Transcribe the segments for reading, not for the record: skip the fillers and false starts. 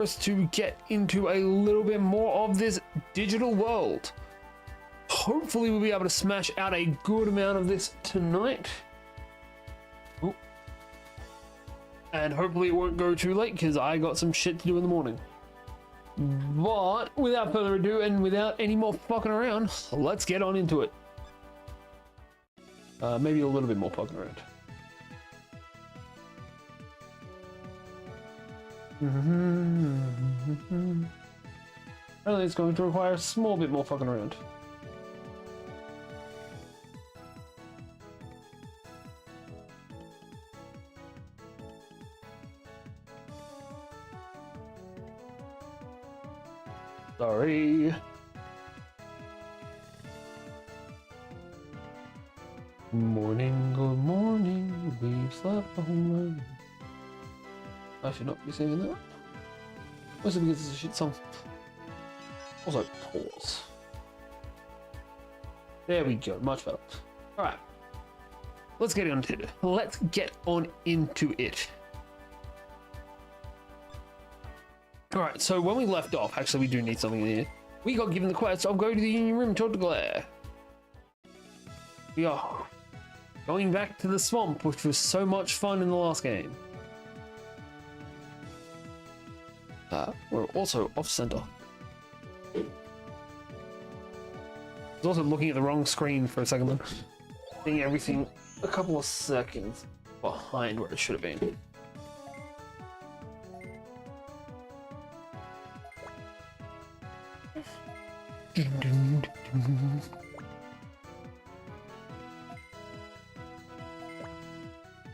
us to get into a little bit more of this digital world. Hopefully we'll be able to smash out a good amount of this tonight. Ooh. And hopefully it won't go too late because I got some shit to do in the morning. But without further ado and without any more fucking around, let's get on into it. Maybe a little bit more fucking around. Apparently it's going to require a small bit more fucking around. Sorry. Morning, good morning, we've slept the whole night. I should not be singing that. Mostly because it's a shit song. Also, pause. There we go, much better. Alright. Let's get on to it. Let's get on into it. Alright, so when we left off, actually we do need something here. We got given the quest of go to the Union Room, talk to Glare. We are going back to the swamp, which was so much fun in the last game. We're also off center. I was also looking at the wrong screen for a second then. Seeing everything a couple of seconds behind where it should have been.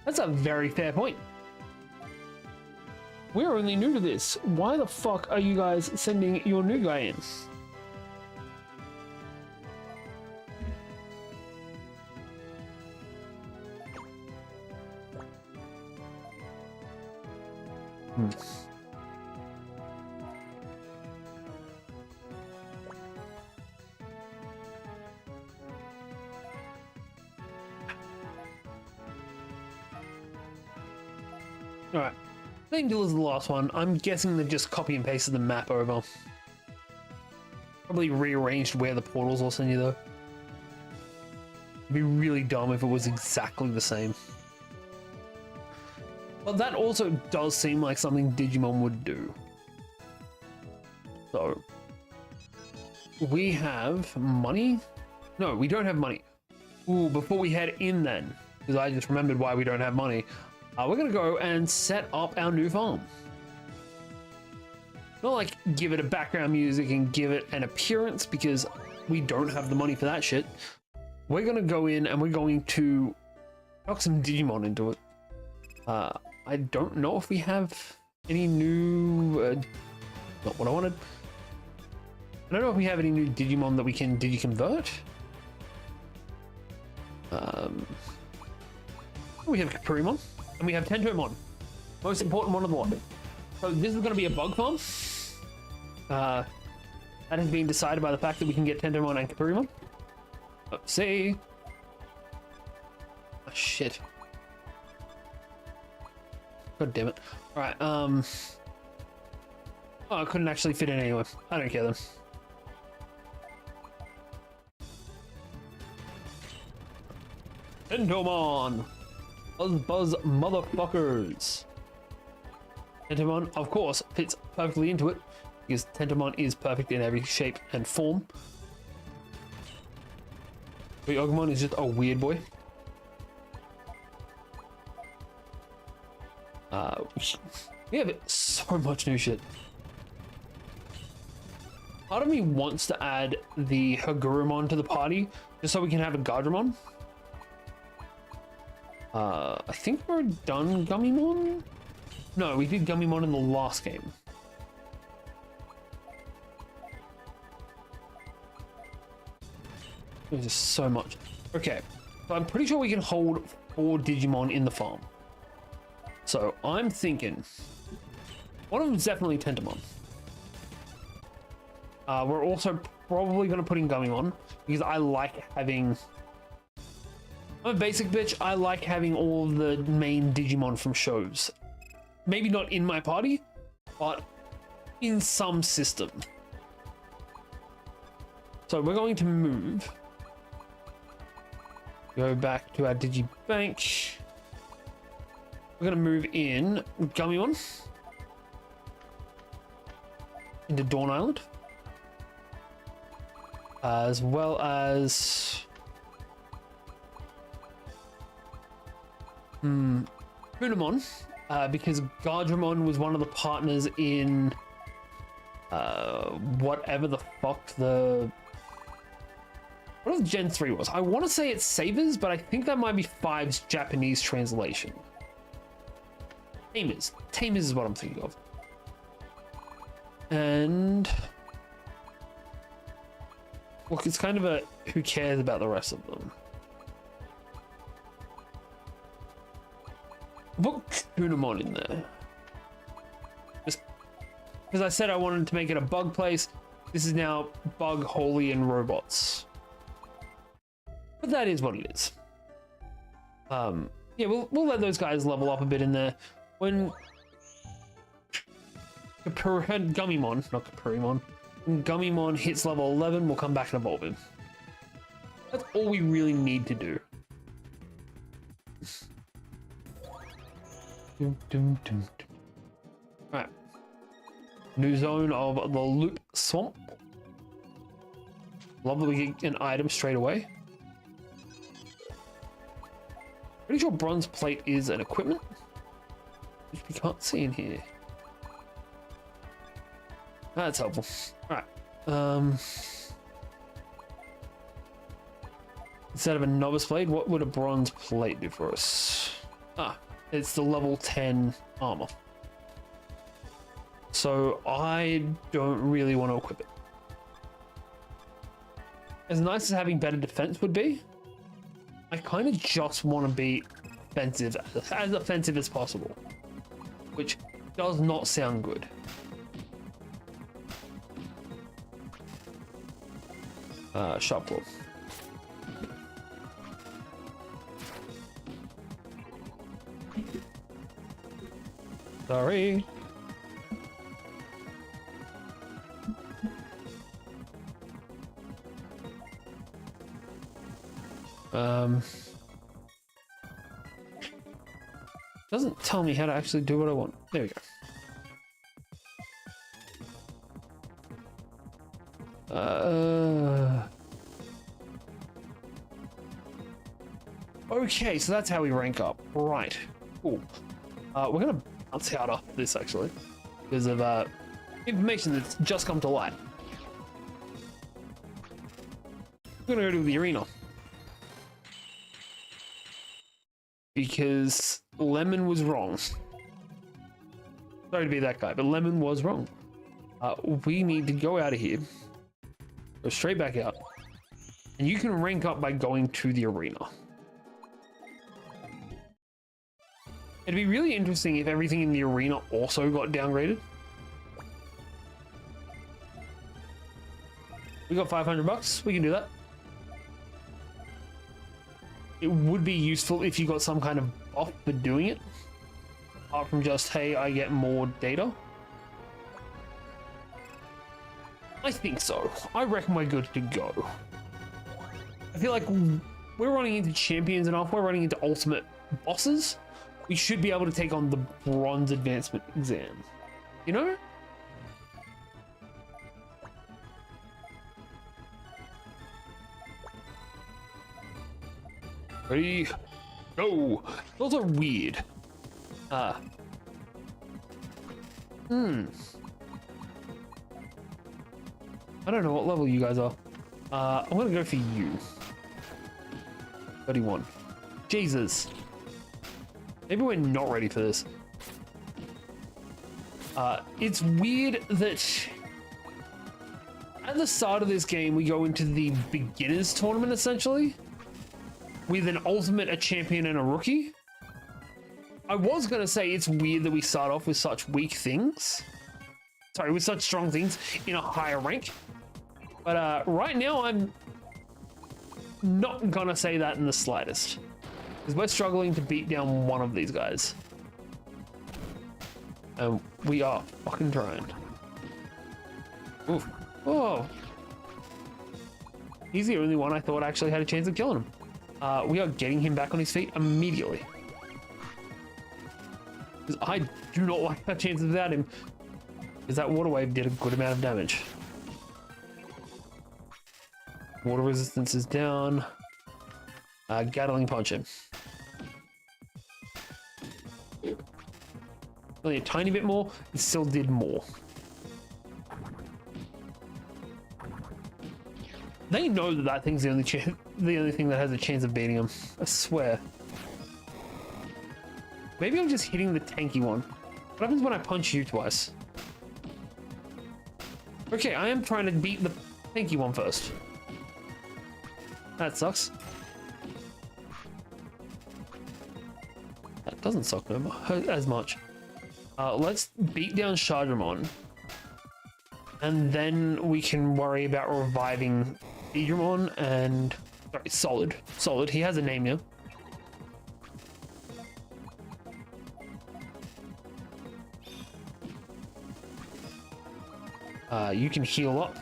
That's a very fair point. We're only new to this. Why the fuck are you guys sending your new guy in? Alright. Same deal as the last one. I'm guessing they just copy and pasted the map over. Probably rearranged where the portals will send you though. It'd be really dumb if it was exactly the same. But that also does seem like something Digimon would do. So, we have money? No, we don't have money. Ooh, before we head in then, because I just remembered why we don't have money. We're gonna go and set up our new farm. Not like give it a background music and give it an appearance because we don't have the money for that shit. We're gonna go in and we're going to knock some Digimon into it. I don't know if we have any new, not what I wanted. I don't know if we have any new Digimon that we can Digiconvert. We have Coronamon. And we have Tentomon, most important one of the lot. So this is going to be a bug farm. That has been decided by the fact that we can get Tentomon and Coronamon. Let's see. Oh, shit. God damn it. All right. Oh, I couldn't actually fit in anyway. I don't care then. Tentomon. Buzz motherfuckers. Tentomon, of course, fits perfectly into it because Tentomon is perfect in every shape and form. But Agumon is just a weird boy. We have so much new shit. Part of me wants to add the Hagurumon to the party just so we can have a Guardramon. I think we're done Gummymon? No, we did Gummymon in the last game. There's just so much. Okay, so I'm pretty sure we can hold 4 Digimon in the farm. So I'm thinking one of them is definitely Tentomon. We're also probably going to put in Gummymon because I like having... I'm a basic bitch. I like having all the main Digimon from shows. Maybe not in my party, but in some system. So we're going to move. Go back to our Digibank. We're going to move in Gummymon into Dawn Island, as well as Coronamon, because Gardramon was one of the partners in whatever the fuck what Gen 3 was. I want to say it's Sabers, but I think that might be 5's Japanese translation. Tamers. Tamers is what I'm thinking of. And look, it's kind of a who cares about the rest of them. Put Coronamon in there. Just because I said I wanted to make it a bug place. This is now Bug, Holy, and Robots. But that is what it is. Yeah, we'll let those guys level up a bit in there. When Gummymon, not Capurimon, when Gummymon hits level 11, we'll come back and evolve him. That's all we really need to do. Alright. New zone of the Loop Swamp. Love that we get an item straight away. Pretty sure bronze plate is an equipment, which we can't see in here. That's helpful. Alright. Instead of a novice blade, what would a bronze plate do for us? Ah, it's the level 10 armor. So I don't really want to equip it. As nice as having better defense would be, I kind of just want to be offensive, as offensive as possible, which does not sound good. Sharp claw. Sorry. Doesn't tell me how to actually do what I want. There we go. Okay, so that's how we rank up. Right. Cool. We're gonna bounce out of this actually, because of information that's just come to light. We're gonna go to the arena. Because Lemon was wrong. Sorry to be that guy, but Lemon was wrong. We need to go out of here, go straight back out, and you can rank up by going to the arena. It'd be really interesting if everything in the arena also got downgraded. We got 500 bucks. We can do that. It would be useful if you got some kind of buff for doing it, apart from just, hey, I get more data. I think so. I reckon we're good to go. I feel like we're running into champions enough. We're running into ultimate bosses. We should be able to take on the bronze advancement exam. You know? Ready? Go! Those are weird. I don't know what level you guys are. I'm gonna go for you. 31. Jesus. Maybe we're not ready for this. It's weird that at the start of this game, we go into the beginners tournament essentially, with an ultimate, a champion, and a rookie. I was gonna say it's weird that we start off with such weak things. Sorry, with such strong things in a higher rank. But right now, I'm not gonna say that in the slightest, because we're struggling to beat down one of these guys. And we are fucking trying. Oof. Oh. He's the only one I thought actually had a chance of killing him. We are getting him back on his feet immediately. Because I do not like our chances without him. Because that water wave did a good amount of damage. Water resistance is down. Gatling punch him. Only a tiny bit more, it still did more. They know that that thing's the only thing that has a chance of beating him. I swear. Maybe I'm just hitting the tanky one. What happens when I punch you twice? Okay, I am trying to beat the tanky one first. That sucks. That doesn't suck no more, as much. Let's beat down Shadramon. And then we can worry about reviving Digimon and... Sorry, Solid. Solid, he has a name now. You can heal up.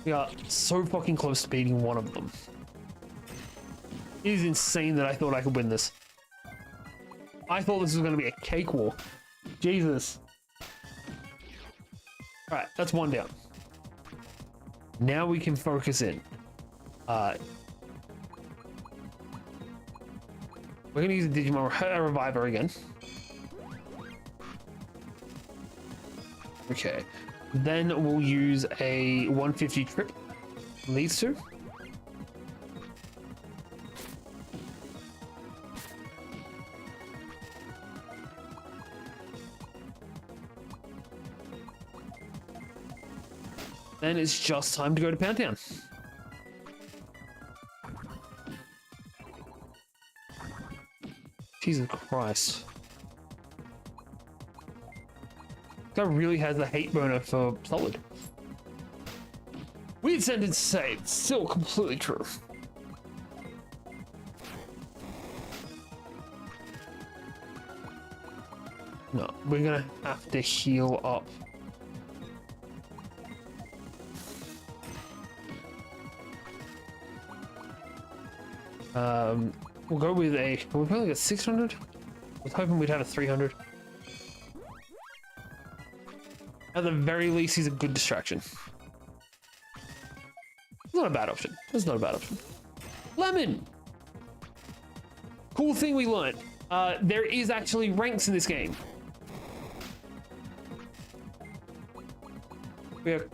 We are so fucking close to beating one of them. It is insane that I thought I could win this. I thought this was going to be a cakewalk. Jesus. Alright, that's one down. Now we can focus in. We're going to use a Digimon Reviver again. Okay. Then we'll use a 150 trip. These two. Then it's just time to go to Pound Town. Jesus Christ. That really has a hate boner for Solid. Weird sentence to say, it's still completely true. No, we're gonna have to heal up. We'll go with a... We've only got 600? I was hoping we'd have a 300. At the very least, he's a good distraction. It's not a bad option. It's not a bad option. Lemon! Cool thing we learned. There is actually ranks in this game. We are...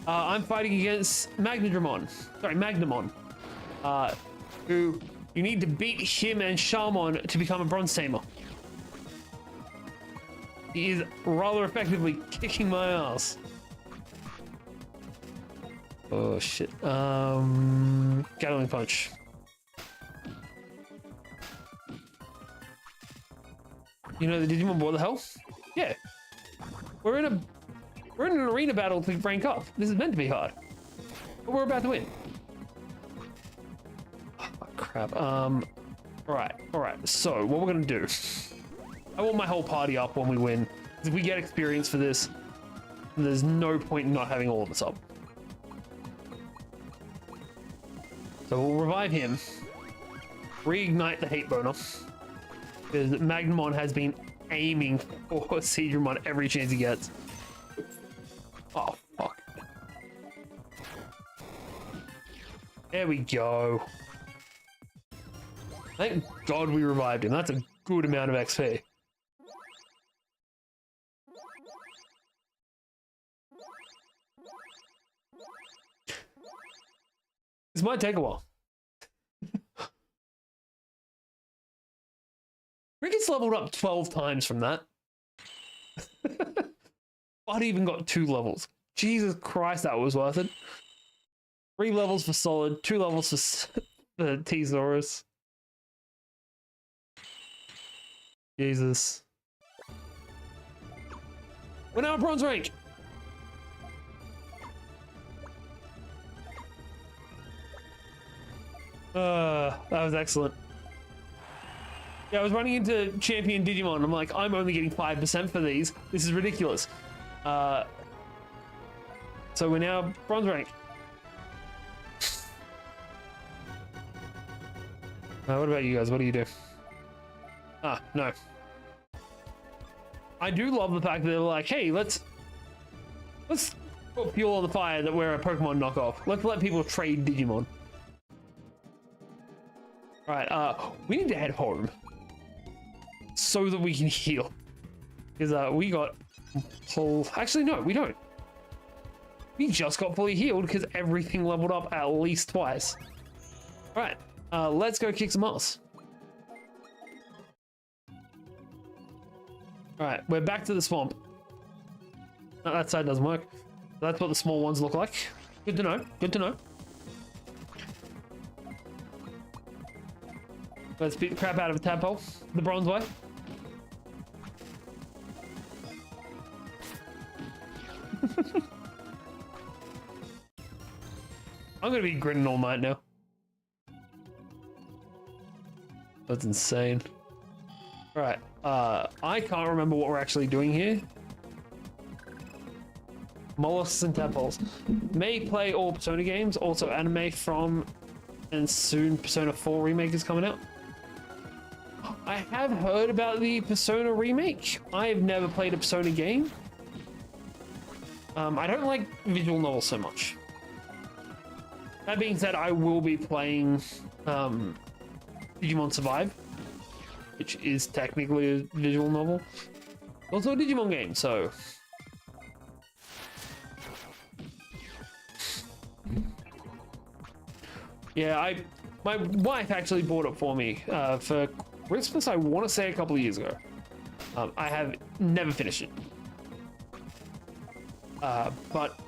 I'm fighting against Magnadramon. Sorry, Magnamon. Who you need to beat him and Shamon to become a Bronze Tamer. He is rather effectively kicking my ass. Oh shit. Gatling punch. You know the Digimon what the hell? Yeah. We're in an arena battle to rank up. This is meant to be hard. But we're about to win. Crap. Alright. So, what we're gonna do... I want my whole party up when we win. If we get experience for this, there's no point in not having all of us up. So we'll revive him. Reignite the hate boner. Because Magnamon has been aiming for Seedramon every chance he gets. Oh, fuck. There we go. Thank God we revived him. That's a good amount of XP. This might take a while. Ricketts leveled up 12 times from that. I'd even got 2 levels. Jesus Christ, that was worth it. 3 levels for Solid, 2 levels for T-Saurus. Jesus. We're now at bronze rank. That was excellent. Yeah, I was running into champion Digimon. I'm like, I'm only getting 5% for these. This is ridiculous. So we're now bronze rank. What about you guys? What do you do? Ah, no. I do love the fact that they're like, hey, let's put fuel on the fire that we're a Pokemon knockoff. Let's let people trade Digimon. All right, we need to head home so that we can heal. Because we got full... Actually, no, we don't. We just got fully healed because everything leveled up at least twice. All right, let's go kick some ass. All right, we're back to the swamp. No, that side doesn't work. That's what the small ones look like. Good to know. Good to know. Let's beat the crap out of a tadpole the bronze way. I'm gonna be grinning all night now. That's insane. All right, I can't remember what we're actually doing here. Mollusks and tadpoles. May play all Persona games, also anime from, and soon Persona 4 remake is coming out. I have heard about the Persona remake. I have never played a Persona game. I don't like visual novels so much. That being said, I will be playing Digimon Survive, which is technically a visual novel. Also a Digimon game, so... Yeah, my wife actually bought it for me for Christmas, I want to say a couple of years ago. I have never finished it. But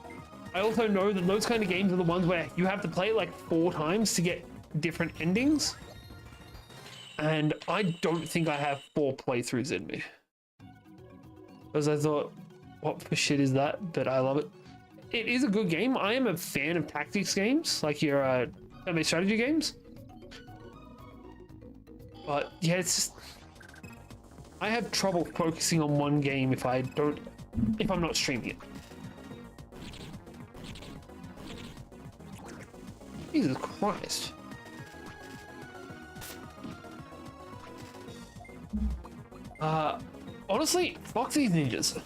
I also know that those kind of games are the ones where you have to play it like 4 times to get different endings. And I don't think I have 4 playthroughs in me. Because I thought, what for shit is that? But I love it. It is a good game. I am a fan of tactics games, like your turn-based strategy games. But yeah, it's just... I have trouble focusing on one game if I'm not streaming it. Jesus Christ. Honestly, fuck these ninjas.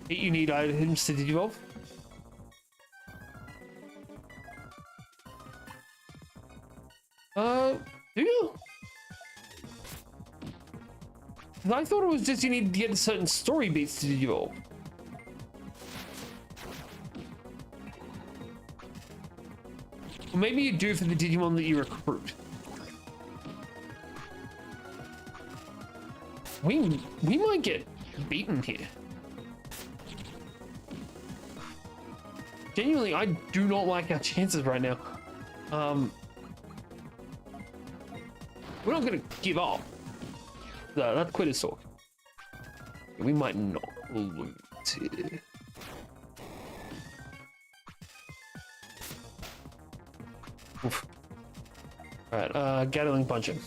You need items to digivolve. Do you? I thought it was just you need to get certain story beats to digivolve. Or maybe you do for the Digimon that you recruit. We might get beaten here. Genuinely, I do not like our chances right now. We're not gonna give up. No, that's quitter's talk. We might not lose here. Oof. Alright, Gatling punch him.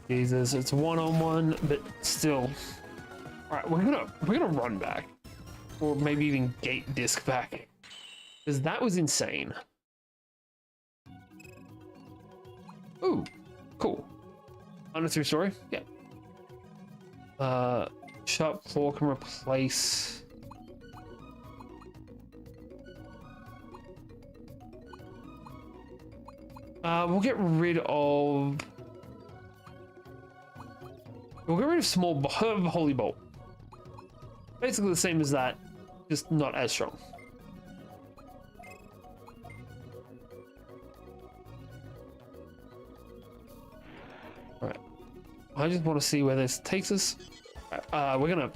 Jesus, it's one-on-one, but still. Alright, we're gonna run back. Or maybe even gate disc back. Because that was insane. Ooh, cool. Unnecessary story? Yeah. Sharp claw can replace... we'll get rid of... We'll get rid of small holy bolt. Basically the same as that, just not as strong. Alright. I just want to see where this takes us. We're gonna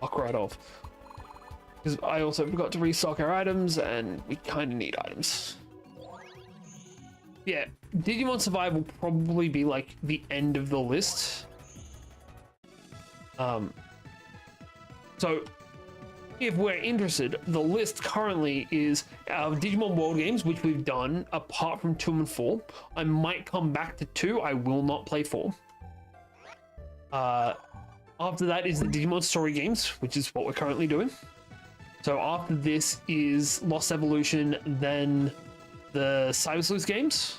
fuck right off. Because I also forgot to restock our items, and we kind of need items. Yeah, Digimon Survive will probably be like the end of the list. So if we're interested, the list currently is our Digimon World games, which we've done apart from 2 and 4. I might come back to 2. I will not play 4. After that is the Digimon story games, which is what we're currently doing. So after this is Lost Evolution, then the Cyber Sleuth games.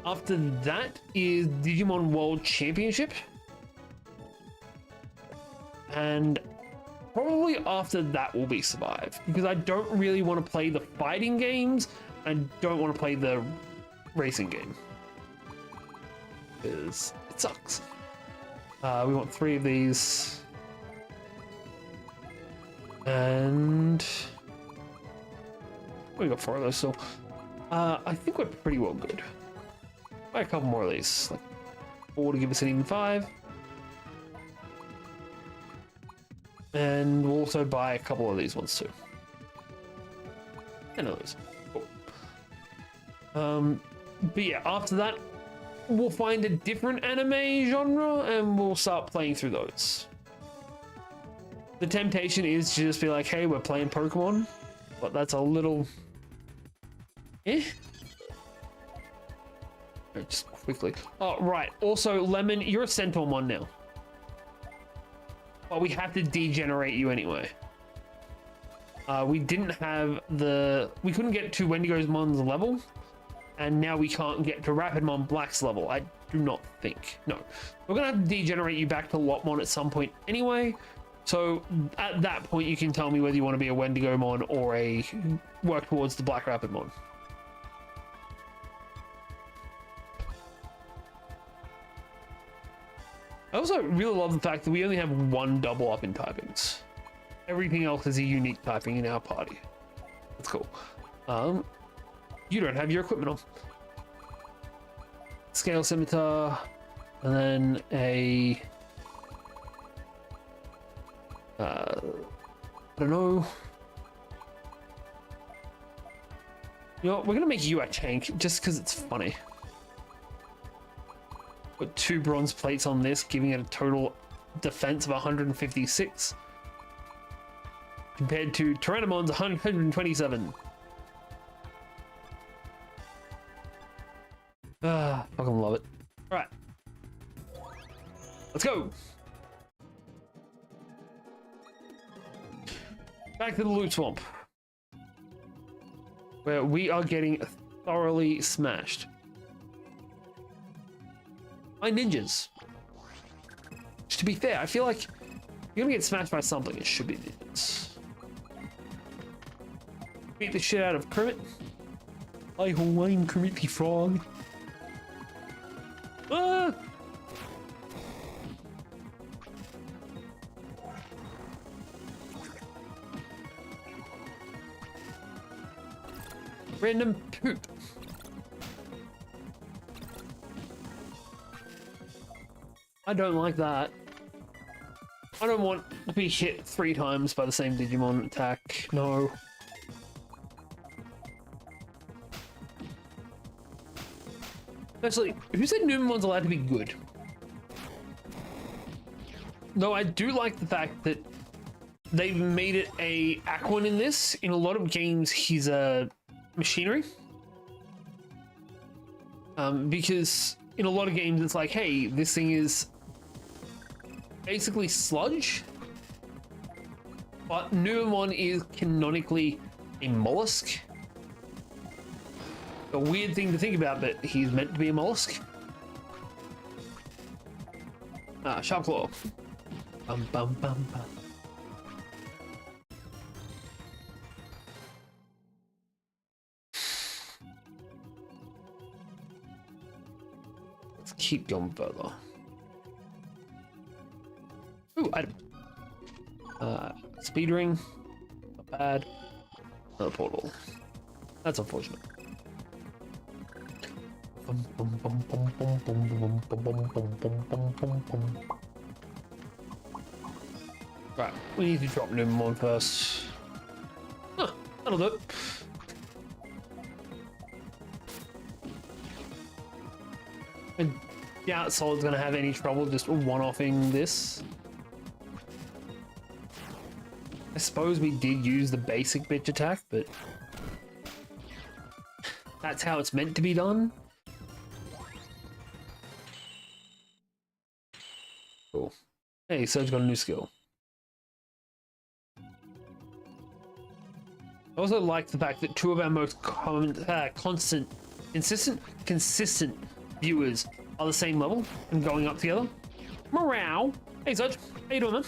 After that is Digimon World Championship. And probably after that will be Survive, because I don't really want to play the fighting games. I don't want to play the racing game, because it sucks. We want 3 of these. And we got 4 of those, so I think we're pretty well good. Buy a couple more of these, like 4 to give us an even 5. And we'll also buy a couple of these ones too. And others. Cool. But yeah, after that, we'll find a different anime genre and we'll start playing through those. The temptation is to just be like, hey, we're playing Pokemon, but that's a little... Just quickly. Oh, right. Also, Lemon, you're a Centaurimon now. But we have to degenerate you anyway. We didn't have the... We couldn't get to Wendigomon's level. And now we can't get to Rapidmon Black's level. I do not think. No. We're going to have to degenerate you back to Lopmon at some point anyway. So at that point, you can tell me whether you want to be a Wendigomon or a work towards the Black Rapidmon. I also really love the fact that we only have 1 double up in typings. Everything else is a unique typing in our party. That's cool. You don't have your equipment on. Scale Scimitar, and then a... I don't know. You know what? We're gonna make you a tank just because it's funny. Put 2 bronze plates on this, giving it a total defense of 156 compared to Coronammon's 127. Fucking love it. All right, let's go. Back to the loot swamp, where we are getting thoroughly smashed by ninjas. Which, to be fair, I feel like if you're gonna get smashed by something, it should be ninjas. Beat the shit out of Kermit. I Hawaiian Kermit the Frog. Ah! Random poop. I don't like that. I don't want to be hit 3 times by the same Digimon attack. No. Actually, who said Numenmon's allowed to be good? Though I do like the fact that they've made it a Aquan in this. In a lot of games, he's a machinery. Because in a lot of games, it's like, hey, this thing is basically sludge. But Numemon is canonically a mollusk. A weird thing to think about, but he's meant to be a mollusk. Ah, Sharp Claw. Bum, bum, bum, bum. Let's keep going further. Ooh, item. Speed ring. Not bad. Another portal. That's unfortunate. Right, we need to drop Numemon first. Huh, that'll do it. I doubt Solid's gonna have any trouble just one-offing this. I suppose we did use the basic bitch attack, but that's how it's meant to be done. Cool. Hey, Surge got a new skill. I also like the fact that two of our most consistent viewers are the same level and going up together. Morale. Hey, Surge. How you doing, man?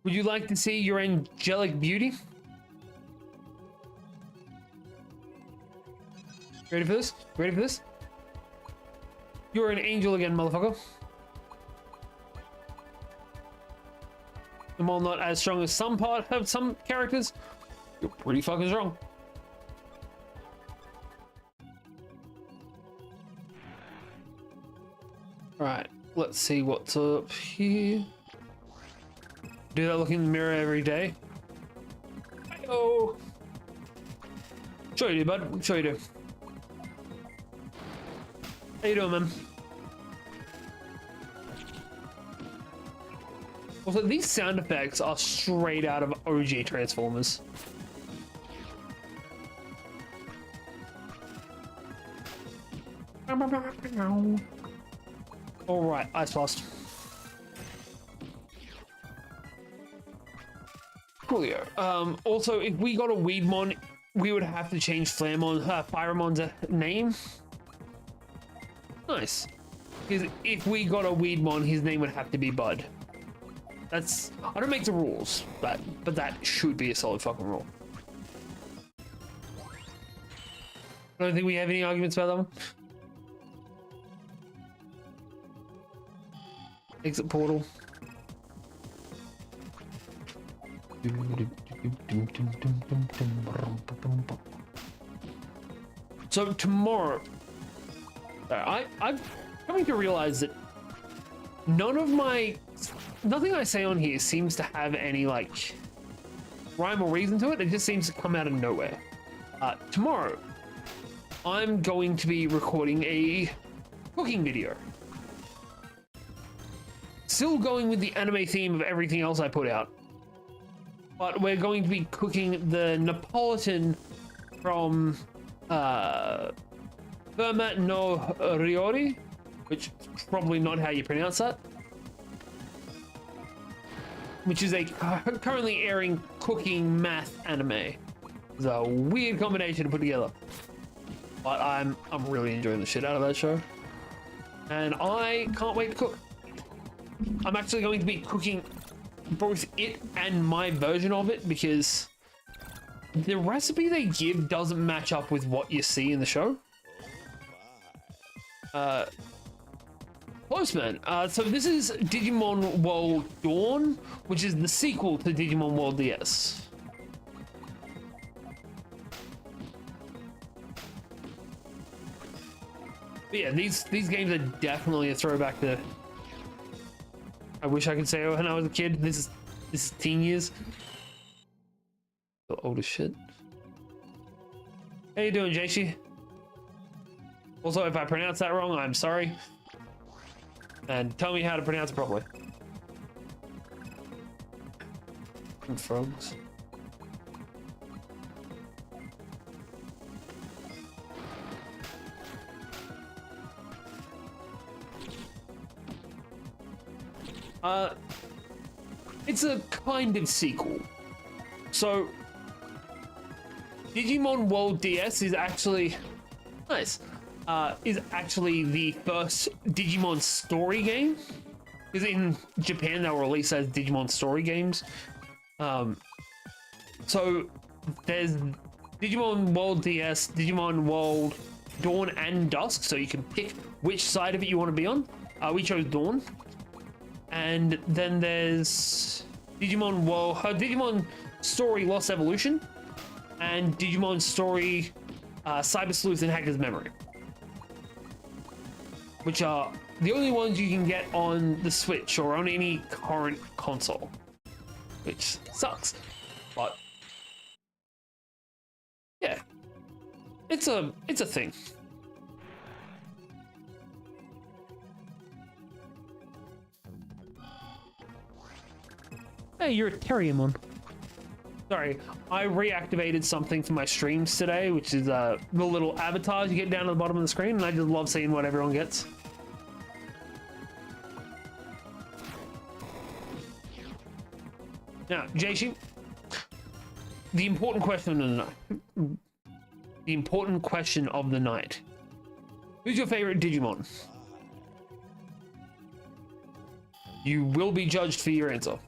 Would you like to see your angelic beauty? Ready for this? Ready for this? You're an angel again, motherfucker. And while not as strong as some characters, you're pretty fucking strong. Alright, let's see what's up here. Do that look in the mirror every day. Oh, sure you do, bud. Sure you do. How you doing, man? Also, these sound effects are straight out of OG Transformers. All right, Ice Blast. Coolio. Also, if we got a Weedmon, we would have to change Firemon's name. Nice. Because if we got a Weedmon, his name would have to be Bud. That's... I don't make the rules, but that should be a solid fucking rule. I don't think we have any arguments about that one. Exit portal. So tomorrow, I'm coming to realize that nothing I say on here seems to have any like rhyme or reason to it. It just seems to come out of nowhere. Tomorrow, I'm going to be recording a cooking video. Still going with the anime theme of everything else I put out. But we're going to be cooking the Napolitan from Fermat no Riori, which is probably not how you pronounce that. Which is a currently airing cooking math anime. It's a weird combination to put together. But I'm really enjoying the shit out of that show. And I can't wait to cook. I'm actually going to be cooking both it and my version of it because the recipe they give doesn't match up with what you see in the show. Close, man. So this is Digimon World Dawn, which is the sequel to Digimon World DS. But yeah, these games are definitely a throwback to... I wish I could say when I was a kid. This is teen years. Old as shit. How you doing, Jaishi? Also, if I pronounce that wrong, I'm sorry. And tell me how to pronounce it properly. And frogs. It's a kind of sequel. So, Digimon World DS is actually nice. Is actually the first Digimon story game. Because in Japan they were released as Digimon story games. So there's Digimon World DS, Digimon World Dawn and Dusk, so you can pick which side of it you want to be on. We chose Dawn. And then there's Digimon Story Lost Evolution and Digimon Story Cyber Sleuth and Hacker's Memory, which are the only ones you can get on the Switch or on any current console, which sucks, but yeah, it's a thing. Hey, you're a Terriermon. Sorry, I reactivated something for my streams today, which is the little avatars you get down at the bottom of the screen, and I just love seeing what everyone gets. Now, Jaishi, the important question of the night. The important question of the night. Who's your favorite Digimon? You will be judged for your answer.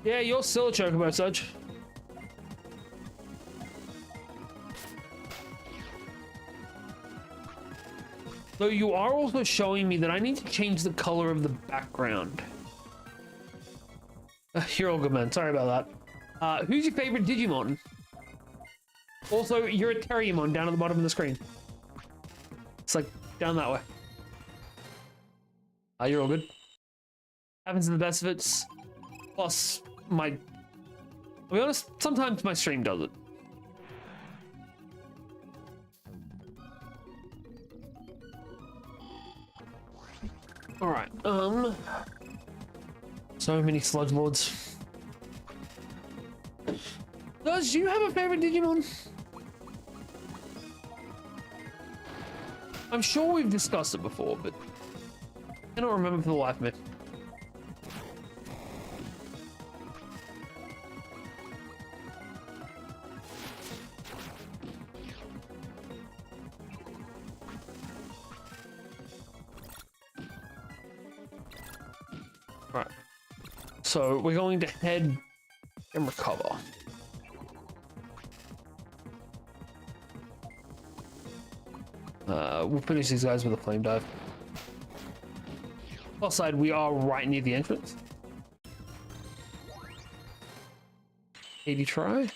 Yeah, you're still a Chocobo, Such. So you are also showing me that I need to change the color of the background. You're all good, man. Sorry about that. Who's your favorite Digimon? Also, you're a Terriermon down at the bottom of the screen. It's like down that way. You're all good. Happens in the best of it. Plus, I'll be honest, sometimes my stream does it. All right. So many sludge lords. Does you have a favorite Digimon? I'm sure we've discussed it before, but I don't remember for the life of me. All right. So we're going to head and recover. We'll finish these guys with a flame dive. Plus side, we are right near the entrance. 80 try.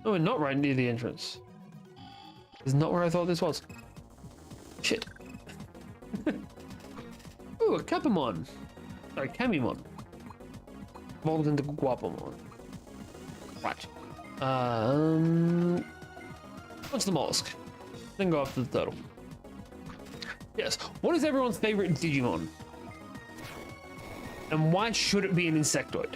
No, we're not right near the entrance. This is not where I thought this was. Shit. Ooh, a Capamon. Sorry, Camimon. Evolved into Guapamon. Right. What's the mollusk? Then go after the turtle. Yes. What is everyone's favorite Digimon? And why should it be an insectoid?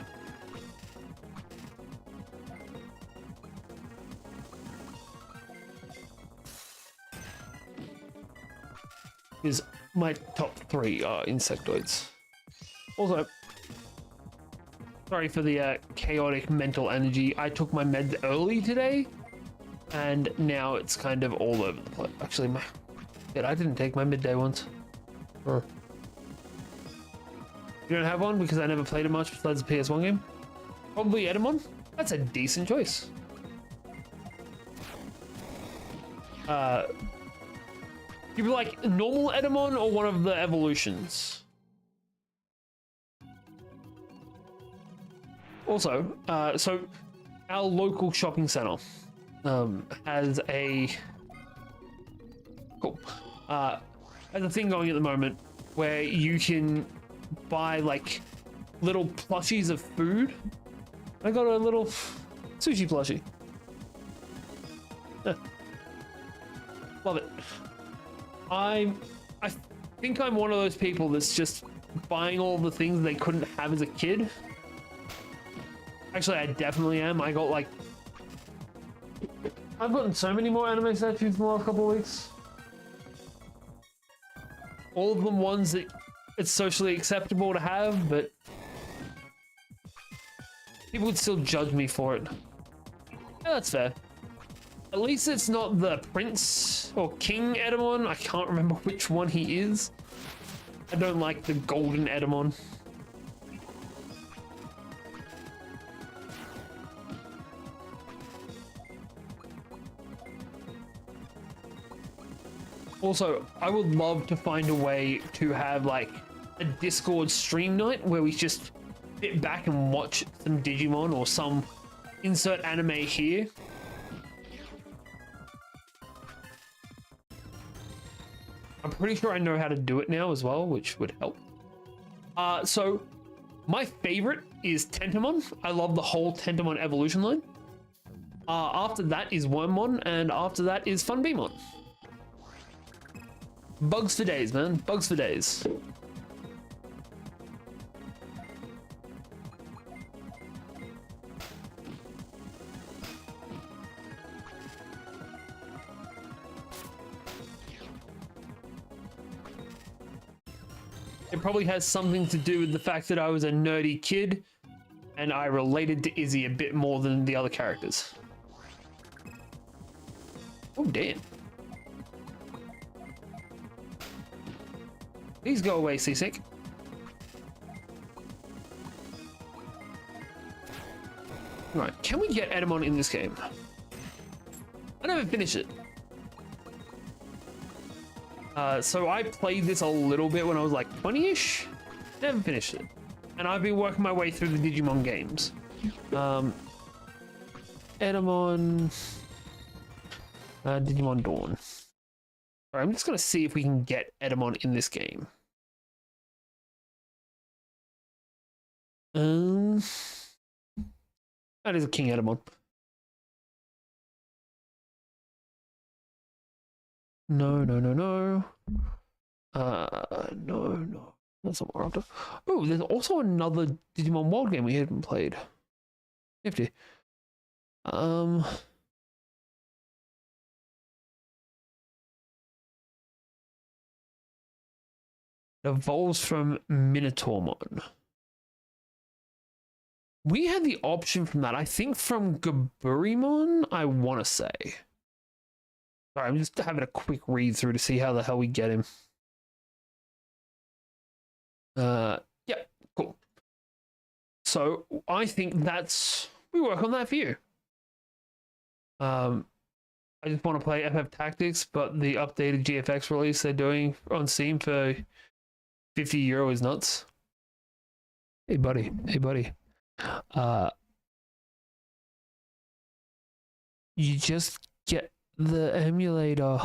Because my top 3 are insectoids. Also, sorry for the chaotic mental energy. I took my meds early today, and now it's kind of all over the place. Actually, I didn't take my midday ones. Huh. You don't have one because I never played it much besides the PS1 game? Probably Edamon? That's a decent choice. You be like normal Edamon or one of the evolutions? Also, so our local shopping center has a thing going at the moment where you can buy like little plushies of food. I got a little sushi plushie. Love it. I think I'm one of those people that's just buying all the things they couldn't have as a kid. Actually, I definitely am. I've gotten so many more anime statues in the last couple of weeks. All of them ones that it's socially acceptable to have, but people would still judge me for it. Yeah, that's fair. At least it's not the Prince or King Edamon. I can't remember which one he is. I don't like the golden Edamon. Also, I would love to find a way to have like a Discord stream night where we just sit back and watch some Digimon or some insert anime here. I'm pretty sure I know how to do it now as well, which would help. So my favorite is Tentamon. I love the whole Tentamon evolution line. After that is Wormmon, and after that is Funbeamon. Bugs for days, man. Bugs for days. It probably has something to do with the fact that I was a nerdy kid and I related to Izzy a bit more than the other characters. Oh, damn. Please go away, Seasick. Right, can we get Edamon in this game? I never finished it. So I played this a little bit when I was like 20-ish. Never finished it. And I've been working my way through the Digimon games. Edamon... Digimon Dawn. Alright, I'm just gonna see if we can get Edamon in this game. That is a King Edamon. No. No. That's not what we're after. Oh, there's also another Digimon World game we haven't played. Nifty. It evolves from Minotaurmon. We had the option from that, I think from Gaburimon, I want to say. Sorry, I'm just having a quick read through to see how the hell we get him. Yeah, cool. So I think we work on that for you. I just want to play FF Tactics, but the updated GFX release they're doing on Steam for €50 is nuts. Hey buddy. You just get the emulator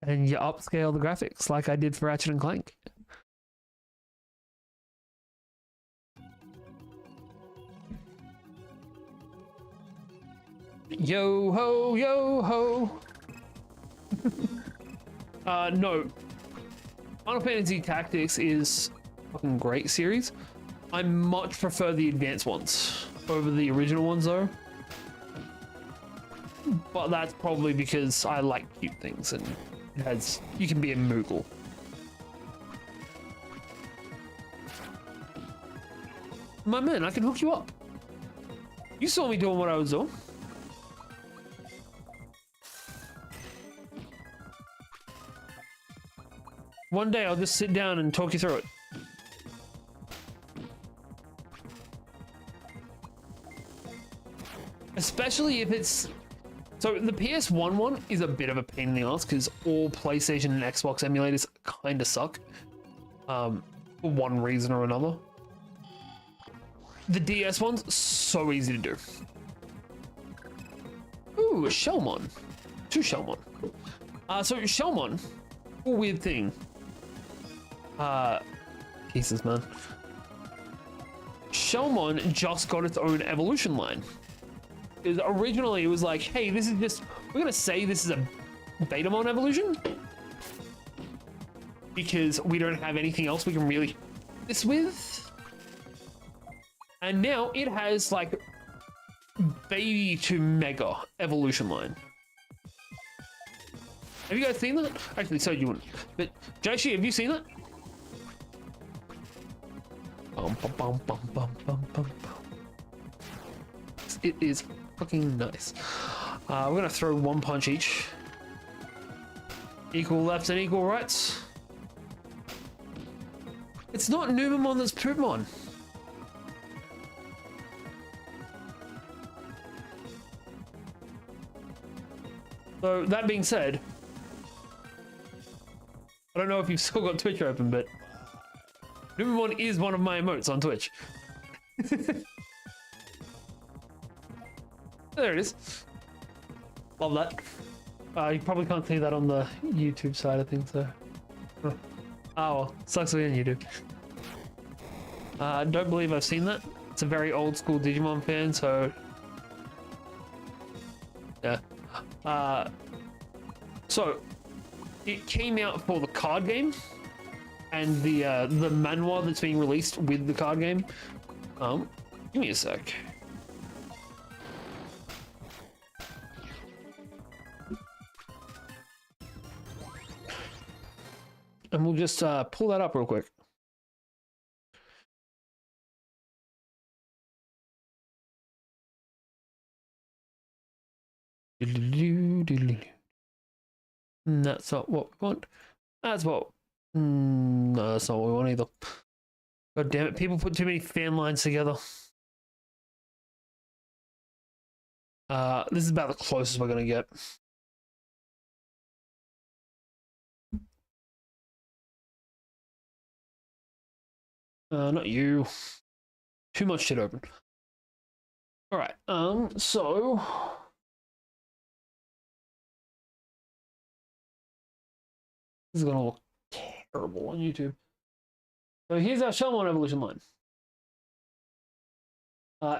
and you upscale the graphics like I did for Ratchet and Clank. Yo ho. No. Final Fantasy Tactics is a fucking great series. I much prefer the advanced ones over the original ones though. But that's probably because I like cute things and you can be a Moogle. My man, I can hook you up. You saw me doing what I was doing. One day I'll just sit down and talk you through it. Especially if it's... So the PS1 one is a bit of a pain in the ass because all PlayStation and Xbox emulators kind of suck. For one reason or another. The DS one's so easy to do. Ooh, a Shellmon. 2 Shellmon. So Shellmon, a weird thing. Pieces, man. Shellmon just got its own evolution line. Because originally it was like, hey, this is just, we're gonna say this is a Betamon evolution because we don't have anything else we can really hit this with. And now it has like baby to mega evolution line. Have you guys seen that? Actually, so you wouldn't. But Joshi, have you seen that? It is fucking nice. We're gonna throw 1 punch each. Equal lefts and equal rights. It's not Numamon that's Poopmon. So that being said, I don't know if you've still got Twitch open, but Numamon is one of my emotes on Twitch. There it is. Love that. You probably can't see that on the YouTube side of things, though. Oh, well, sucks for you do. I don't believe I've seen that. It's a very old school Digimon fan, so yeah. So it came out for the card game and the manhwa that's being released with the card game. Give me a sec. And we'll just pull that up real quick. That's not what we want. That's what. No, that's not what we want either. God damn it! People put too many fan lines together. This is about the closest we're gonna get. Not you. Too much shit open. All right. So this is gonna look terrible on YouTube. So here's our Shellmon evolution line.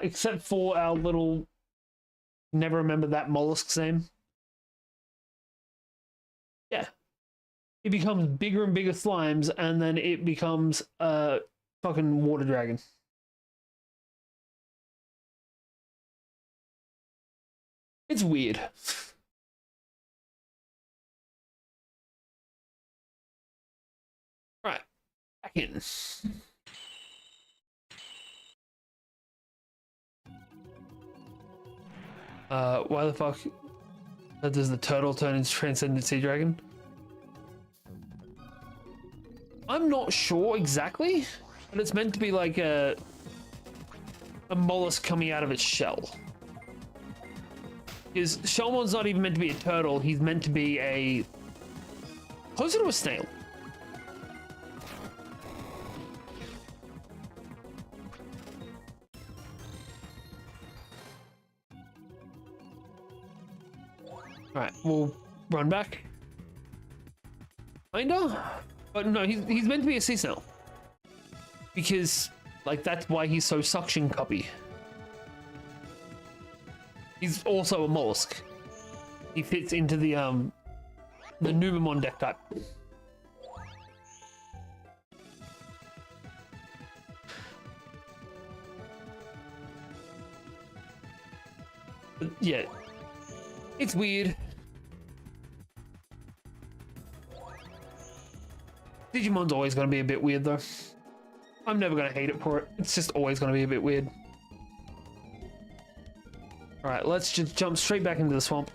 Except for our little, never remember that mollusk's name. Yeah. It becomes bigger and bigger slimes, and then it becomes a fucking water dragon. It's weird. Right, back in. Why the fuck does the turtle turn into Transcendent Sea Dragon? I'm not sure exactly, but it's meant to be like a mollusk coming out of its shell. Because Shellmon's not even meant to be a turtle, he's meant to be a... closer to a snail. Alright, we'll run back. Kinda? But no, he's meant to be a sea snail. Because, like, that's why he's so suction cuppy. He's also a mollusk. He fits into the Numemon deck type. But yeah, it's weird. Digimon's always going to be a bit weird though. I'm never going to hate it for it. It's just always going to be a bit weird. Alright, let's just jump straight back into the swamp.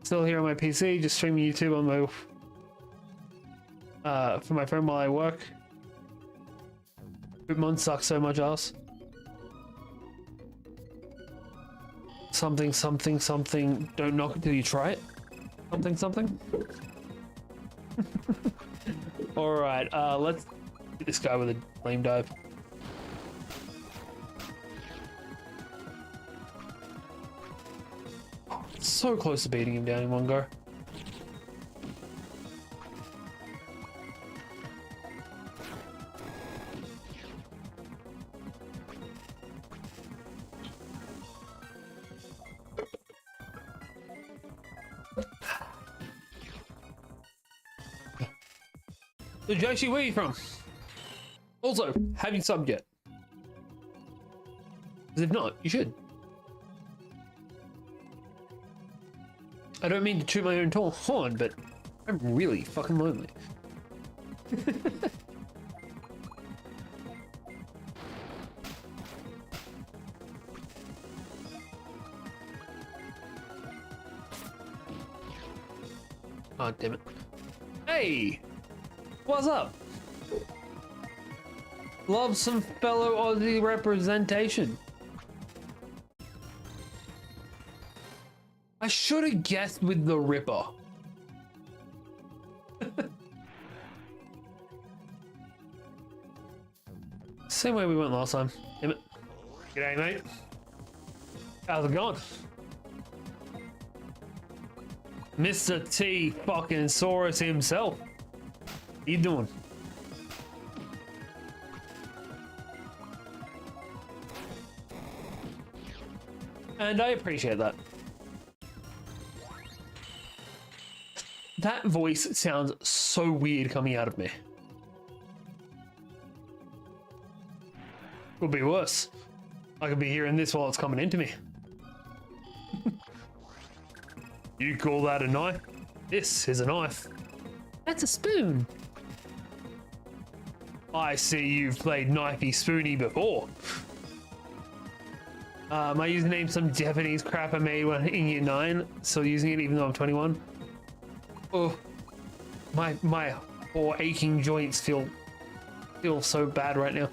Still here on my PC, just streaming YouTube on my for my phone while I work. Digimon sucks so much ass. Something, something, something. Don't knock it till you try it. Something, something. Alright, let's hit this guy with a flame dive. So close to beating him down in one go. So Joshi, where are you from? Also, have you subbed yet? Because if not, you should. I don't mean to toot my own horn, but I'm really fucking lonely. Oh, damn it. Hey! What's up? Love some fellow Aussie representation. I should have guessed with the Ripper. Same way we went last time. Damn it. G'day, mate. How's it going? Mr. T fucking Saurus himself. you doing? And I appreciate that. That voice sounds so weird coming out of me. Could be worse. I could be hearing this while it's coming into me. You call that a knife? This is a knife. That's a spoon. I see you've played Knifey Spoony before. My username's some Japanese crap I made when in year 9. Still using it even though I'm 21. Oh, my poor aching joints feel so bad right now.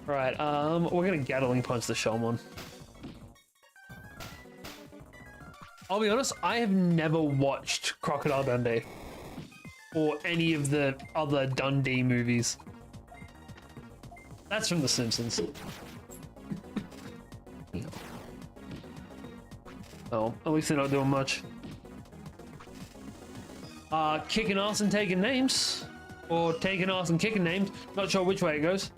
Right, we're gonna Gatling punch the Shellmon. I'll be honest, I have never watched Crocodile Dundee or any of the other Dundee movies. That's from The Simpsons. Oh, at least they're not doing much. Kicking ass and taking names. Or taking ass and kicking names. Not sure which way it goes.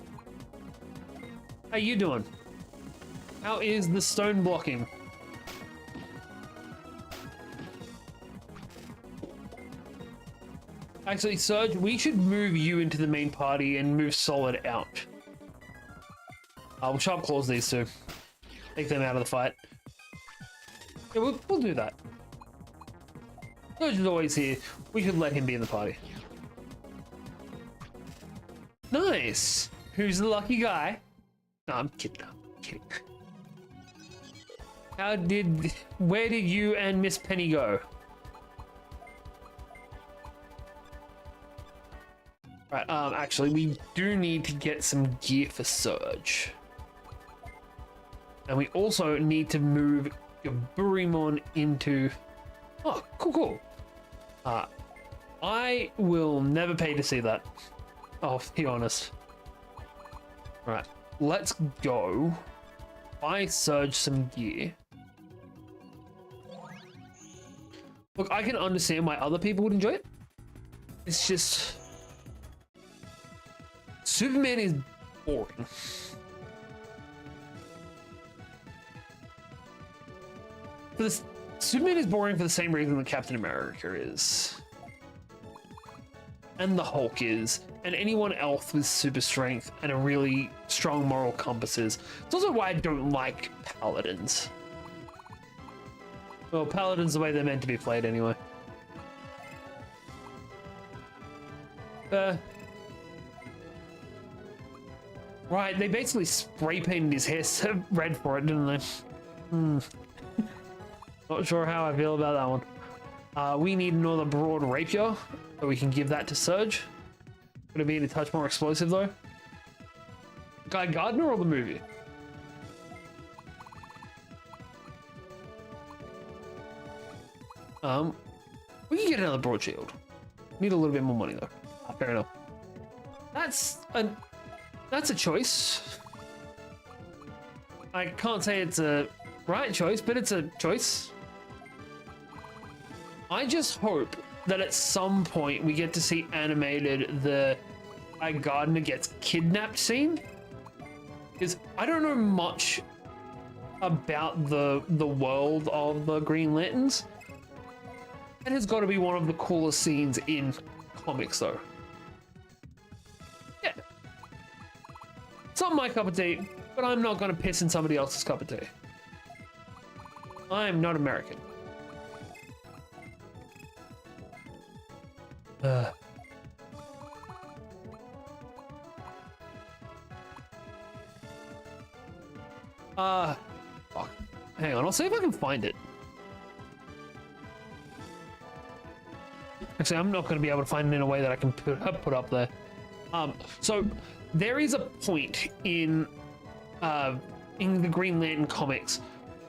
How you doing? How is the stone blocking? Actually, Surge, we should move you into the main party and move Solid out. We'll sharp claws these two. Take them out of the fight. Yeah, we'll do that. Surge is always here. We should let him be in the party. Nice. Who's the lucky guy? No, I'm kidding. I'm kidding. Where did you and Miss Penny go? Right, actually, we do need to get some gear for Surge. And we also need to move your Burimon into... Oh, cool. I will never pay to see that. I'll be honest. Right, let's go buy Surge some gear. Look, I can understand why other people would enjoy it. It's just... Superman is boring. Superman is boring for the same reason that Captain America is. And the Hulk is. And anyone else with super strength and a really strong moral compass is. It's also why I don't like Paladins. Well, Paladins the way they're meant to be played anyway. Right, they basically spray painted his hair red for it, didn't they? Not sure how I feel about that one. We need another broad rapier, so we can give that to Surge. Gonna be a touch more explosive though. Guy Gardner or the movie? We can get another broad shield. Need a little bit more money though. Fair enough. That's a choice. I can't say it's a right choice, but it's a choice. I just hope that at some point we get to see animated the Guy Gardner gets kidnapped scene. Because I don't know much about the world of the Green Lanterns. That has got to be one of the coolest scenes in comics though. Yeah. It's not my cup of tea, but I'm not going to piss in somebody else's cup of tea. I'm not American. Fuck. Hang on, I'll see if I can find it. Actually, I'm not going to be able to find it in a way that I can put up there. So there is a point in the Green Lantern comics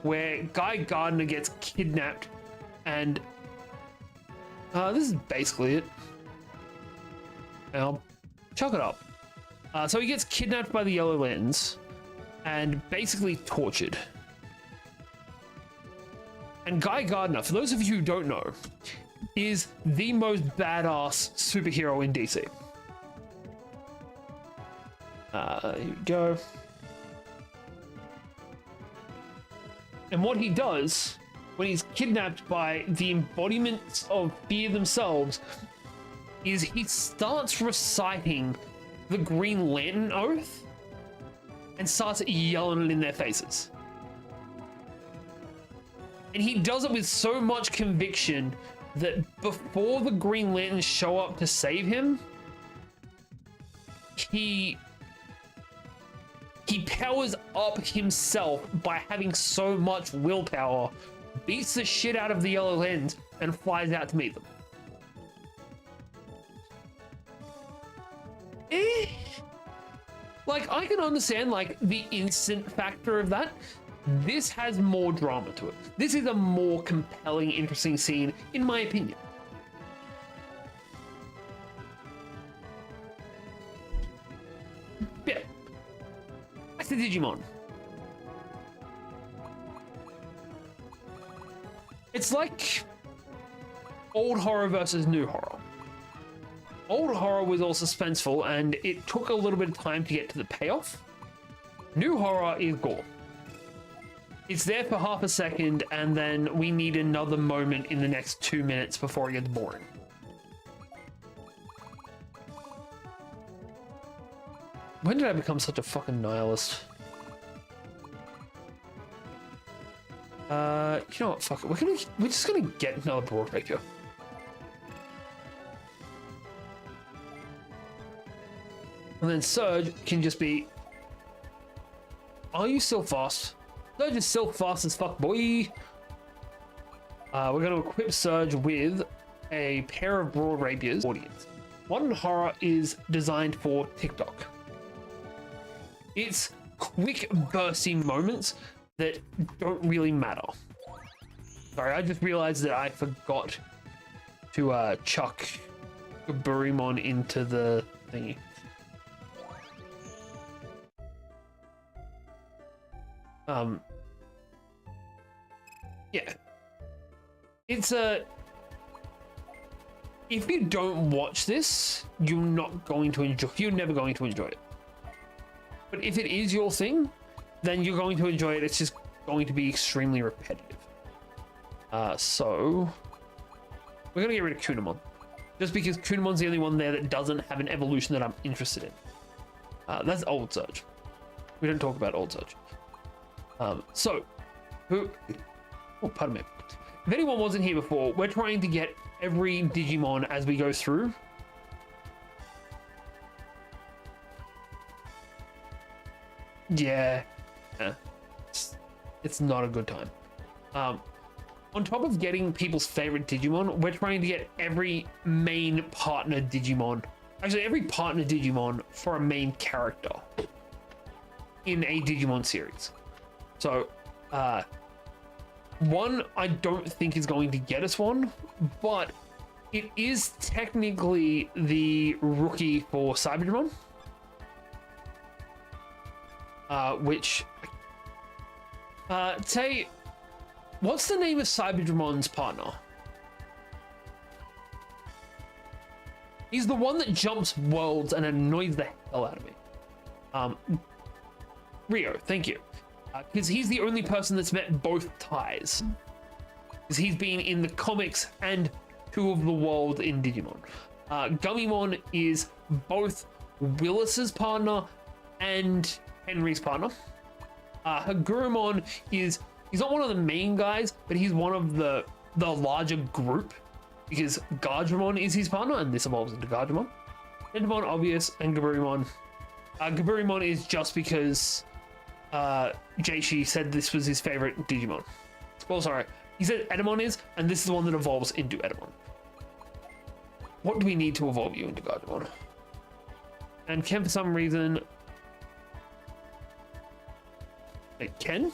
where Guy Gardner gets kidnapped, and this is basically it. I'll chuck it up. So he gets kidnapped by the Yellow Lanterns and basically tortured. And Guy Gardner, for those of you who don't know, is the most badass superhero in DC. Here we go. And what he does when he's kidnapped by the embodiments of fear themselves is he starts reciting the Green Lantern Oath and starts yelling it in their faces. And he does it with so much conviction that before the Green Lanterns show up to save him, he powers up himself by having so much willpower, beats the shit out of the Yellow Lanterns, and flies out to meet them. Like, I can understand, like, the instant factor of that. This has more drama to it. This is a more compelling, interesting scene, in my opinion. Yeah. Back to Digimon. It's like old horror versus new horror. Old horror was all suspenseful and it took a little bit of time to get to the payoff. New horror is gore. It's there for half a second and then we need another moment in the next 2 minutes before it gets boring. When did I become such a fucking nihilist? You know what, fuck it. We're just gonna get another broad rapier. And then Surge can just be... Are you still fast? Surge is still fast as fuck, boy. We're going to equip Surge with a pair of broad rapiers. Audience. Modern horror is designed for TikTok. It's quick bursty moments that don't really matter. Sorry, I just realized that I forgot to chuck Gaburimon into the thingy. Yeah. It's a... If you don't watch this, you're not going to enjoy... You're never going to enjoy it. But if it is your thing, then you're going to enjoy it. It's just going to be extremely repetitive. So... We're going to get rid of Coronamon. Just because Coramon's the only one there that doesn't have an evolution that I'm interested in. That's Old Surge. We don't talk about Old Surge. So, oh, pardon me. If anyone wasn't here before, we're trying to get every Digimon as we go through. Yeah, it's not a good time. On top of getting people's favorite Digimon, we're trying to get every main partner Digimon. Actually, every partner Digimon for a main character in a Digimon series. So, one, I don't think is going to get us one, but it is technically the rookie for Sabotage, which, say, what's the name of Cyberdramon's partner? He's the one that jumps worlds and annoys the hell out of me. Rio, thank you. Because he's the only person that's met both ties. Because he's been in the comics and two of the world in Digimon. Gummymon is both Willis's partner and Henry's partner. Hagurumon is, he's not one of the main guys, but he's one of the larger group. Because Gardramon is his partner, and this evolves into Gardramon. Dentamon, obvious, and Gaburimon. Gaburimon is just because Jaishi said this was his favorite Digimon. Well, sorry. He said Edamon is, and this is the one that evolves into Edamon. What do we need to evolve you into Gardamon? And Ken, for some reason... Wait, Ken?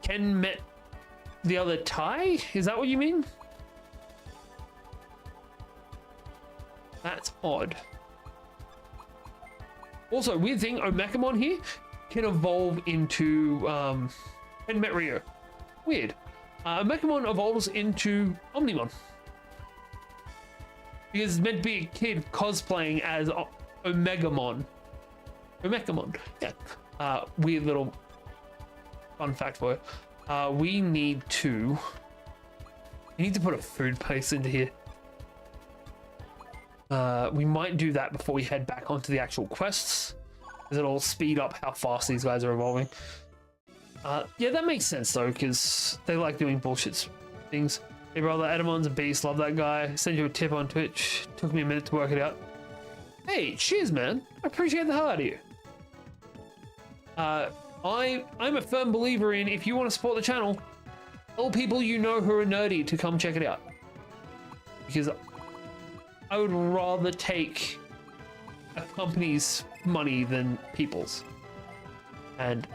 Ken met the other Tai? Is that what you mean? That's odd. Also, weird thing, Omekamon here can evolve into and Metrio. Weird. Mechamon evolves into Omnimon. Because it's meant to be a kid cosplaying as Omegamon. Omecamon. Yeah. Weird little fun fact for you. We need to put a food paste into here. We might do that before we head back onto the actual quests, because it'll speed up how fast these guys are evolving. Yeah, that makes sense though, because they like doing bullshit things. Hey brother, Adamon's a beast, love that guy. Send you a tip on Twitch. Took me a minute to work it out. Hey, cheers man. I appreciate the hell out of you. I'm a firm believer in, if you want to support the channel, tell people you know who are nerdy to come check it out. Because I would rather take a company's money than people's. And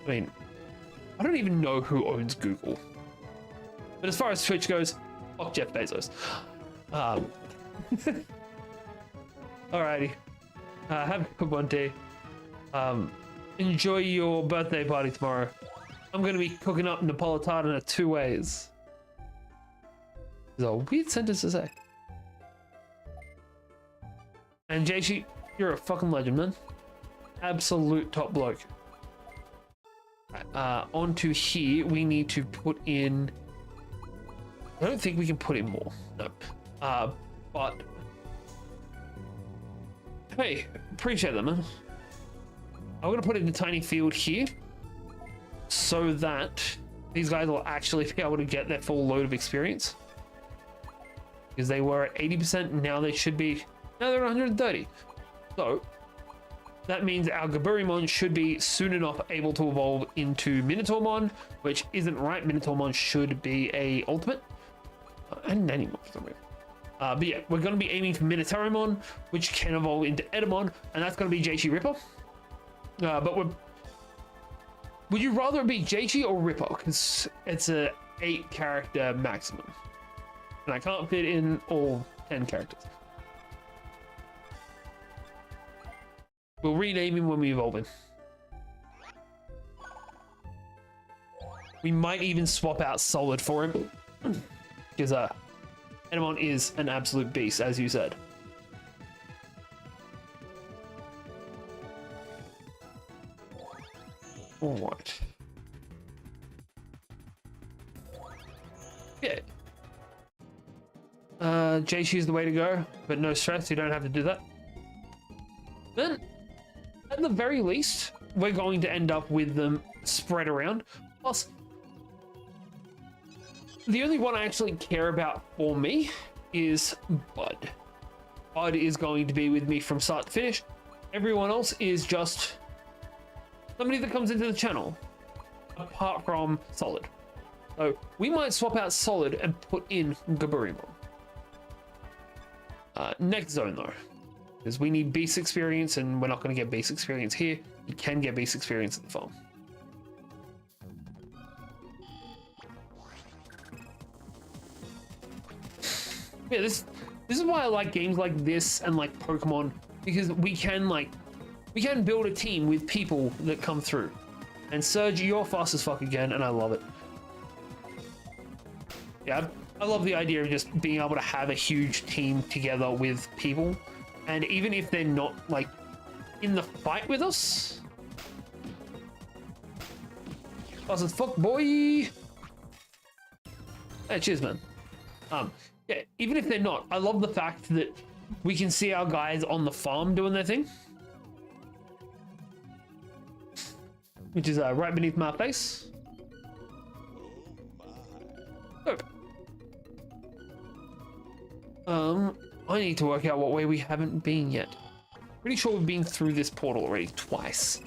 I mean, I don't even know who owns Google. But as far as Twitch goes, fuck Jeff Bezos. Alrighty. Have a good one, D. Enjoy your birthday party tomorrow. I'm going to be cooking up Napolitana 2 ways. It's a weird sentence to say. And Jaishi, you're a fucking legend, man. Absolute top bloke. Onto here, we need to put in... I don't think we can put in more. No. But... Hey, appreciate that, man. I'm going to put it in a tiny field here, so that these guys will actually be able to get their full load of experience. Because they were at 80%, and now they should be... Now they're at 130. So, that means our Gaburimon should be soon enough able to evolve into Minotaurmon, which isn't right. Minotaurmon should be a ultimate. And Nanimon for some reason. But yeah, we're going to be aiming for Minotaurmon, which can evolve into Edamon, and that's going to be Jaichi Ripper. But would you rather it be Jaichi or Ripper? Because it's a 8 character maximum. And I can't fit in all 10 characters. We'll rename him when we evolve him. We might even swap out Solid for him. Because Edamon is an absolute beast, as you said. Alright. Yeah. Jaishi is the way to go, but no stress, you don't have to do that. Then, at the very least, we're going to end up with them spread around. Plus, the only one I actually care about for me is Bud. Bud is going to be with me from start to finish. Everyone else is just somebody that comes into the channel, apart from Solid. So we might swap out Solid and put in Gaburimon. Next zone though, because we need beast experience, and we're not going to get beast experience here. You can get beast experience at the farm. Yeah, this is why I like games like this and like Pokemon, because we can build a team with people that come through. And Serge, you're fast as fuck again, and I love it. Yeah, I love the idea of just being able to have a huge team together with people, and even if they're not like in the fight with us. Fast as fuck, boy. Hey, cheers, man. Yeah, even if they're not, I love the fact that we can see our guys on the farm doing their thing. Which is right beneath my face. Oh. I need to work out what way we haven't been yet. Pretty sure we've been through this portal already twice.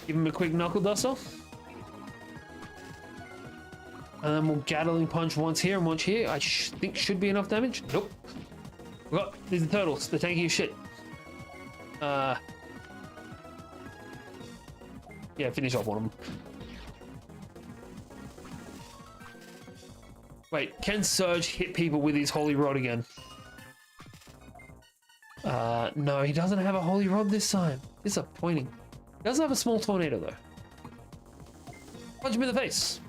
Give him a quick knuckle duster. And then we'll Gatling Punch once here and once here. I think should be enough damage. Nope. These are turtles. They're tanky as shit. Yeah, finish off one of them. Wait, can Surge hit people with his Holy Rod again? No, he doesn't have a Holy Rod this time. Disappointing. He doesn't have a small tornado though. Punch him in the face.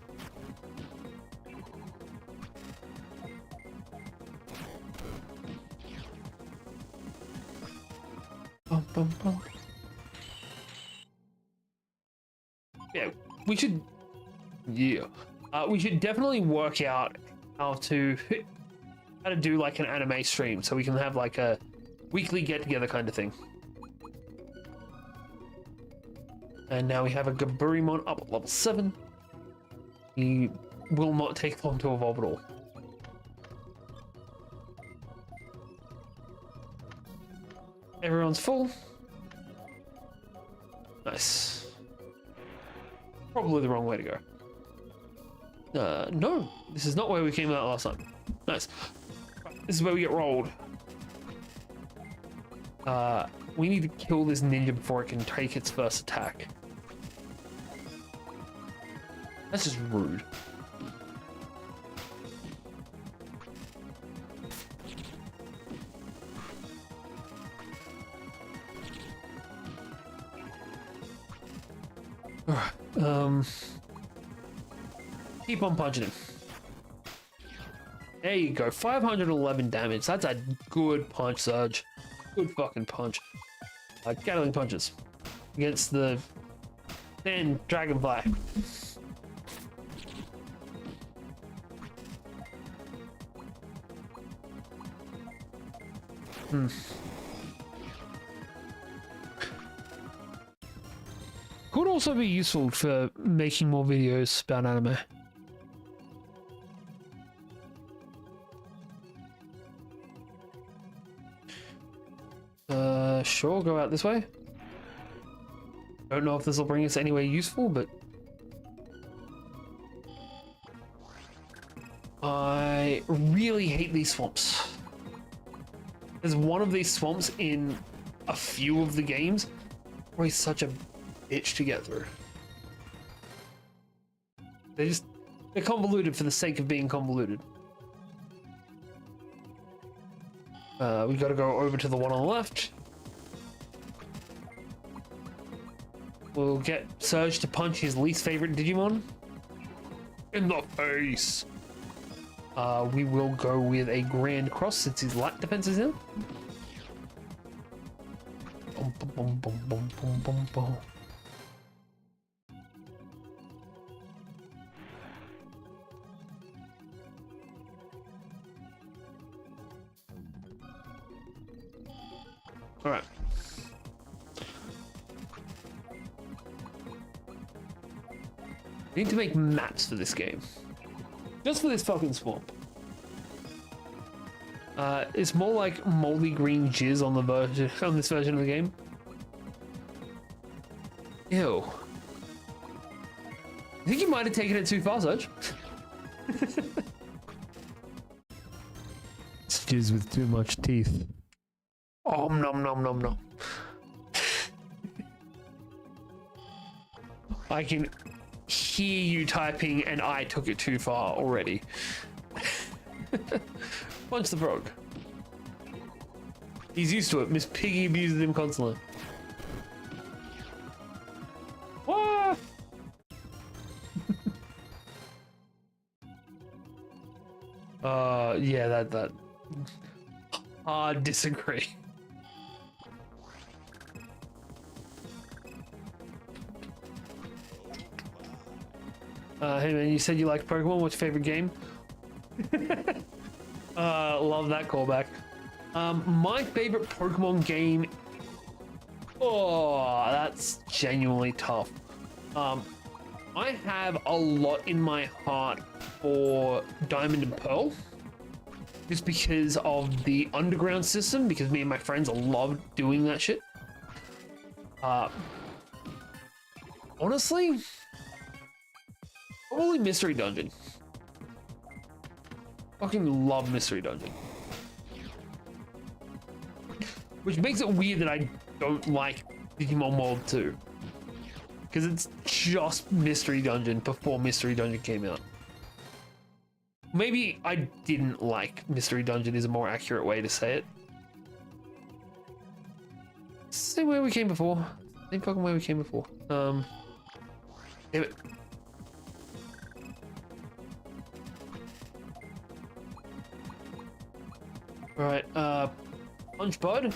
Bum, bum, bum. Yeah, we should. Yeah, we should definitely work out how to do like an anime stream, so we can have like a weekly get-together kind of thing. And now we have a Gaburimon up at level 7. He will not take long to evolve at all. Everyone's full. Nice. Probably the wrong way to go. No, this is not where we came out last time. Nice. This is where we get rolled. We need to kill this ninja before it can take its first attack. That's just rude. Keep on punching him. There you go, 511 damage. That's a good punch, Surge. Good fucking punch. Gatling punches against the then Dragonfly. Could also be useful for making more videos about anime. Sure, go out this way. Don't know if this will bring us anywhere useful, but I really hate these swamps. There's one of these swamps in a few of the games where he's such a bitch to get through. They're convoluted for the sake of being convoluted. We gotta go over to the one on the left. We'll get Surge to punch his least favorite Digimon in the face. We will go with a Grand Cross since his light defense is in. Bum, bum, bum, bum, bum, bum, bum. All right. We need to make maps for this game. Just for this fucking swamp. It's more like moldy green jizz on this version of the game. Ew. I think you might have taken it too far, Surge. It's jizz with too much teeth. Oh, nom nom nom nom. I can hear you typing and I took it too far already. Punch the frog. He's used to it. Miss Piggy abuses him constantly. What? Yeah, that. Disagree. Hey man, you said you liked Pokemon. What's your favorite game? Love that callback. My favorite Pokemon game. Oh, that's genuinely tough. I have a lot in my heart for Diamond and Pearl, just because of the underground system. Because me and my friends love doing that shit. Honestly, probably Mystery Dungeon. Fucking love Mystery Dungeon. Which makes it weird that I don't like Digimon World 2. Because it's just Mystery Dungeon before Mystery Dungeon came out. Maybe I didn't like Mystery Dungeon is a more accurate way to say it. Same way we came before. Same fucking way we came before. Damn it. Alright, punch bud.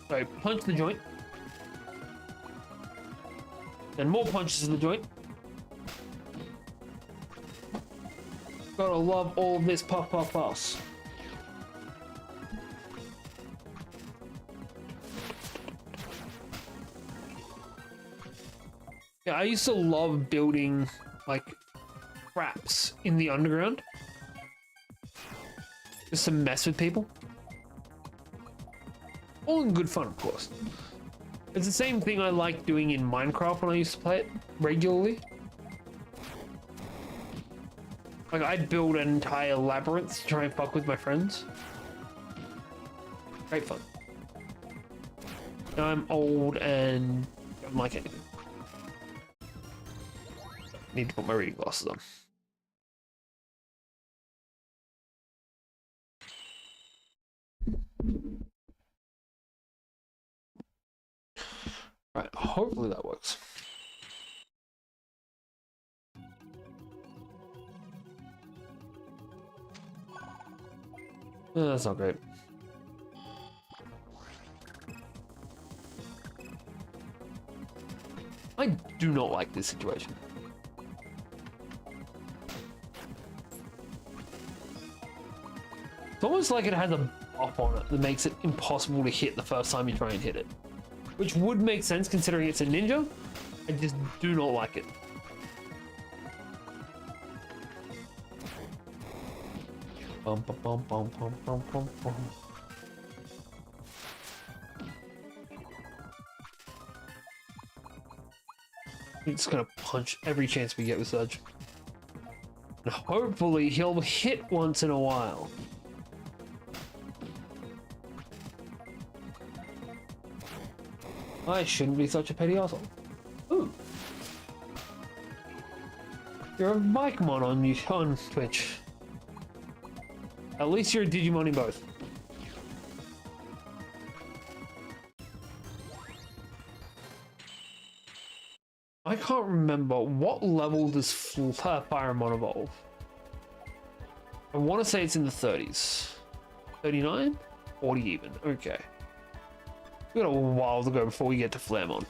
Sorry, punch the joint. And more punches in the joint. Gotta love all of this puff puff puffs. Yeah, I used to love building like traps in the underground. Just to mess with people. All in good fun, of course. It's the same thing I liked doing in Minecraft when I used to play it regularly. Like, I'd build an entire labyrinth to try and fuck with my friends. Great fun. Now I'm old and don't like anything. Need to put my reading glasses on. Right, hopefully that works. That's not great. I do not like this situation. It's almost like it has a buff on it that makes it impossible to hit the first time you try and hit it. Which would make sense considering it's a ninja. I just do not like it. Bum, bum, bum, bum, bum, bum, bum, bum. I'm just gonna punch every chance we get with Surge. And hopefully he'll hit once in a while. I shouldn't be such a petty asshole. Ooh. You're a Vikemon on Twitch. At least you're a Digimon in both. I can't remember what level does Firemon evolve. I want to say it's in the 30s. 39? 40 even. Okay. We got a while to go before we get to Flaremon.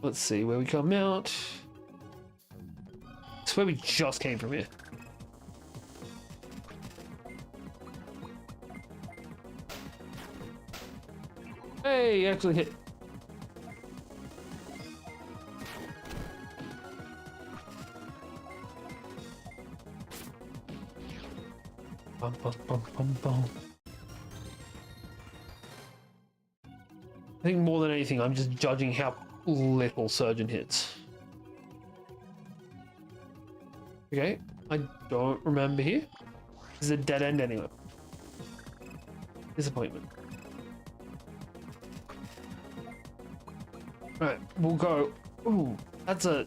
Let's see where we come out. It's where we just came from here. Hey, actually hit. Bum, bum, bum, bum, bum. I think more than anything, I'm just judging how little Surgeon hits. Okay, I don't remember here. This is a dead end anyway. Disappointment. Alright, we'll go. Ooh, that's a...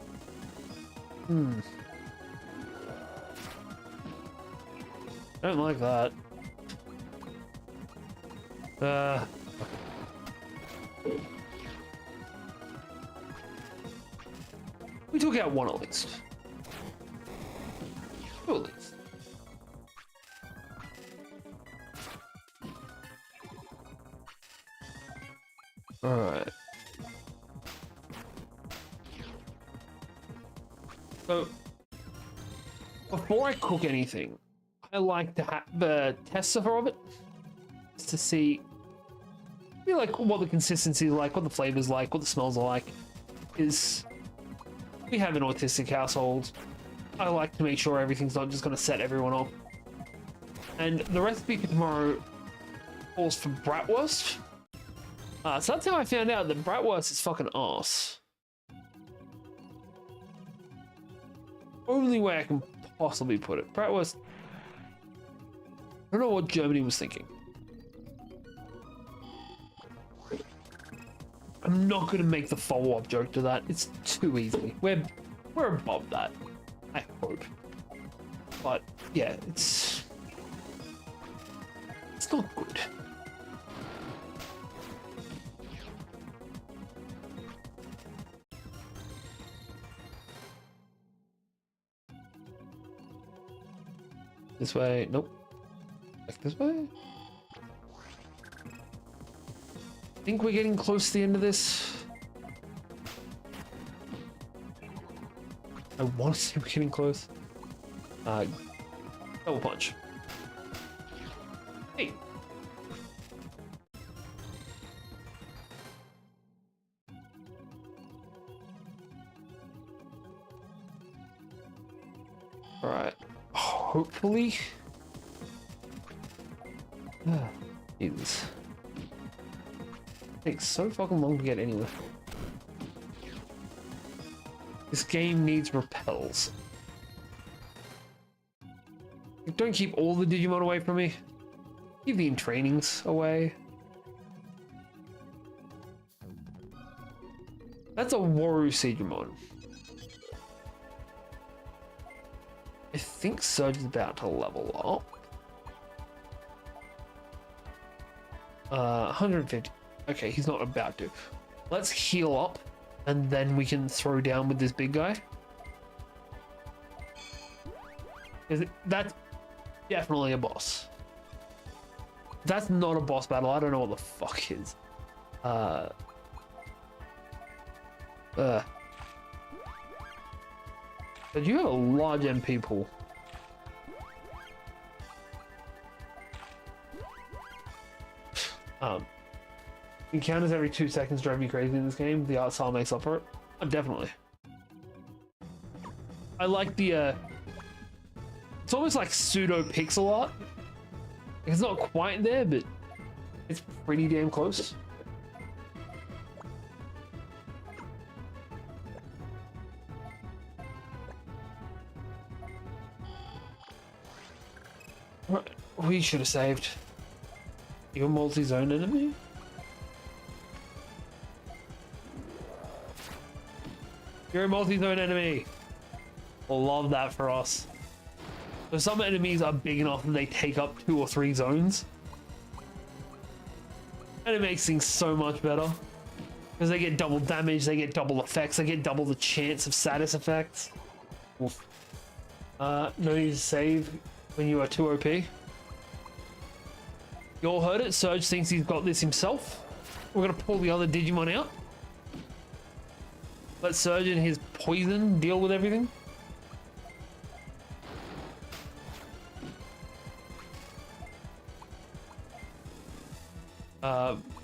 I don't like that. We took out one at least. Two at least. Alright. So, before I cook anything, I like to have test of it just to see like what the consistency is like, what the flavors like, what the smells are like. Is we have an autistic household. I like to make sure everything's not just going to set everyone off. And the recipe for tomorrow calls for bratwurst. So that's how I found out that bratwurst is fucking arse. Only way I can possibly put it. Bratwurst. I don't know what Germany was thinking. I'm not gonna make the follow-up joke to that. It's too easy. We're above that, I hope. But yeah, it's not good. This way, nope. Like this way? I think we're getting close to the end of this. I want to say we're getting close. Double punch. Hey. All right. Hopefully. Jesus. Takes so fucking long to get anywhere. This game needs repels. Don't keep all the Digimon away from me. Keep the trainings away. That's a Waru Digimon. I think Surge is about to level up. 150. Okay, he's not about to. Let's heal up, and then we can throw down with this big guy. That's definitely a boss. That's not a boss battle. I don't know what the fuck is. But you have a large MP pool. Encounters every 2 seconds drive me crazy in this game. The art style makes up for it. Oh, definitely. I like the it's almost like pseudo pixel art. It's not quite there, but it's pretty damn close. Right, we should have saved. You're a multi-zone enemy? You're a multi-zone enemy. Love that for us. So some enemies are big enough that they take up 2 or 3 zones. And it makes things so much better. Because they get double damage, they get double effects, they get double the chance of status effects. Oof. No need to save when you are too OP. You all heard it, Surge thinks he's got this himself. We're gonna pull the other Digimon out. Let Surge and his poison deal with everything.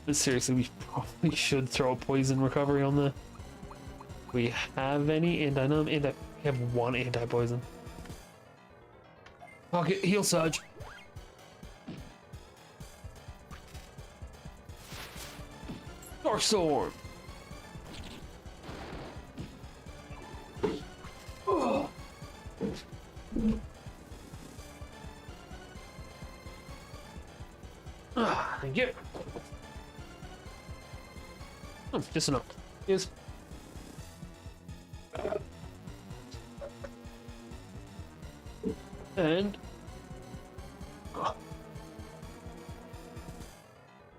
But seriously, we probably should throw a poison recovery on there. We have any anti-numb? We have 1 anti-poison. Pocket, heal Surge. Dark Sword. Thank you. Oh, just enough. Yes. And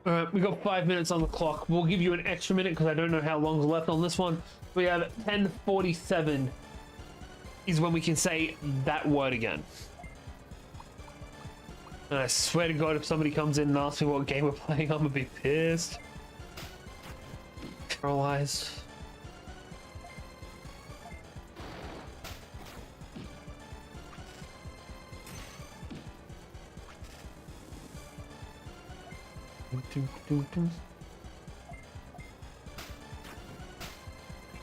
alright, we got 5 minutes on the clock. We'll give you an extra minute because I don't know how long's left on this one. We have 10:47 is when we can say that word again. And I swear to God, if somebody comes in and asks me what game we're playing, I'm gonna be pissed. Paralyzed.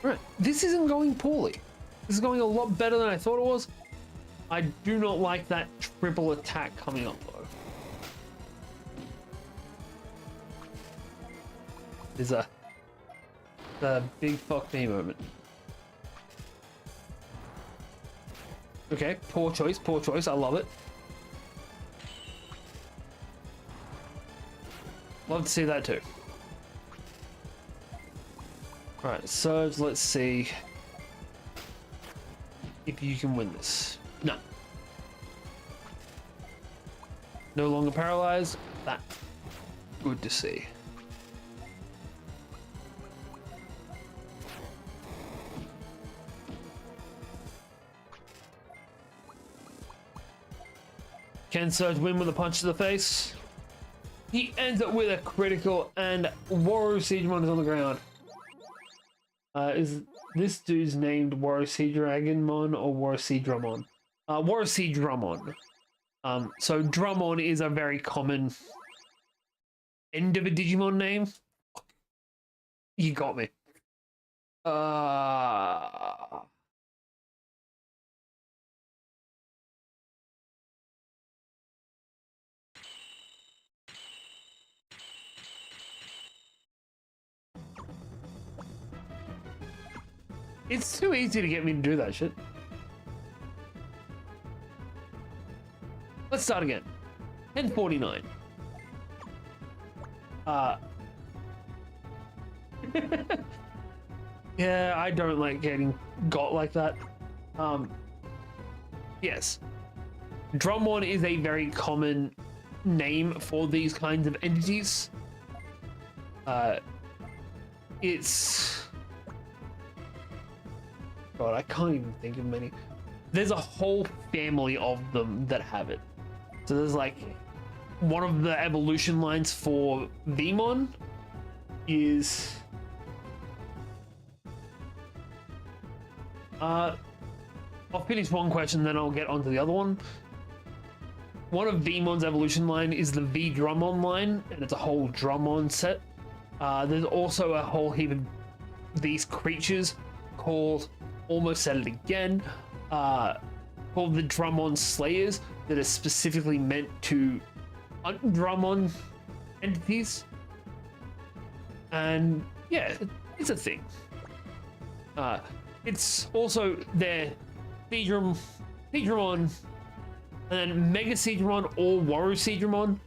Right, this isn't going poorly. This is going a lot better than I thought it was. I do not like that triple attack coming up though. There's a big fuck me moment. Okay, poor choice, poor choice. I love it. Love to see that too. Right, Surge, let's see if you can win this. No. No longer paralyzed. That. Good to see. Can Surge win with a punch to the face? He ends up with a critical, and Warosiedramon is on the ground. Is this dude's named Warosiedramon or Warosiedramon? Warosiedramon. So Dramon is a very common end of a Digimon name. You got me. It's too easy to get me to do that shit. Let's start again. 1049. Yeah, I don't like getting got like that. Yes. Drummon is a very common name for these kinds of entities. It's... God, I can't even think of many. There's a whole family of them that have it. So there's like one of the evolution lines for Vmon is I'll finish one question, then I'll get onto the other one. One of Vmon's evolution line is the V Drummon line, and it's a whole Drummon set. There's also a whole heap of these creatures called, almost said it again, called the Drummon Slayers, that are specifically meant to hunt Drummon entities. And yeah, it's a thing. It's also their Seadramon, and then Mega Seadramon or Warosiedramon,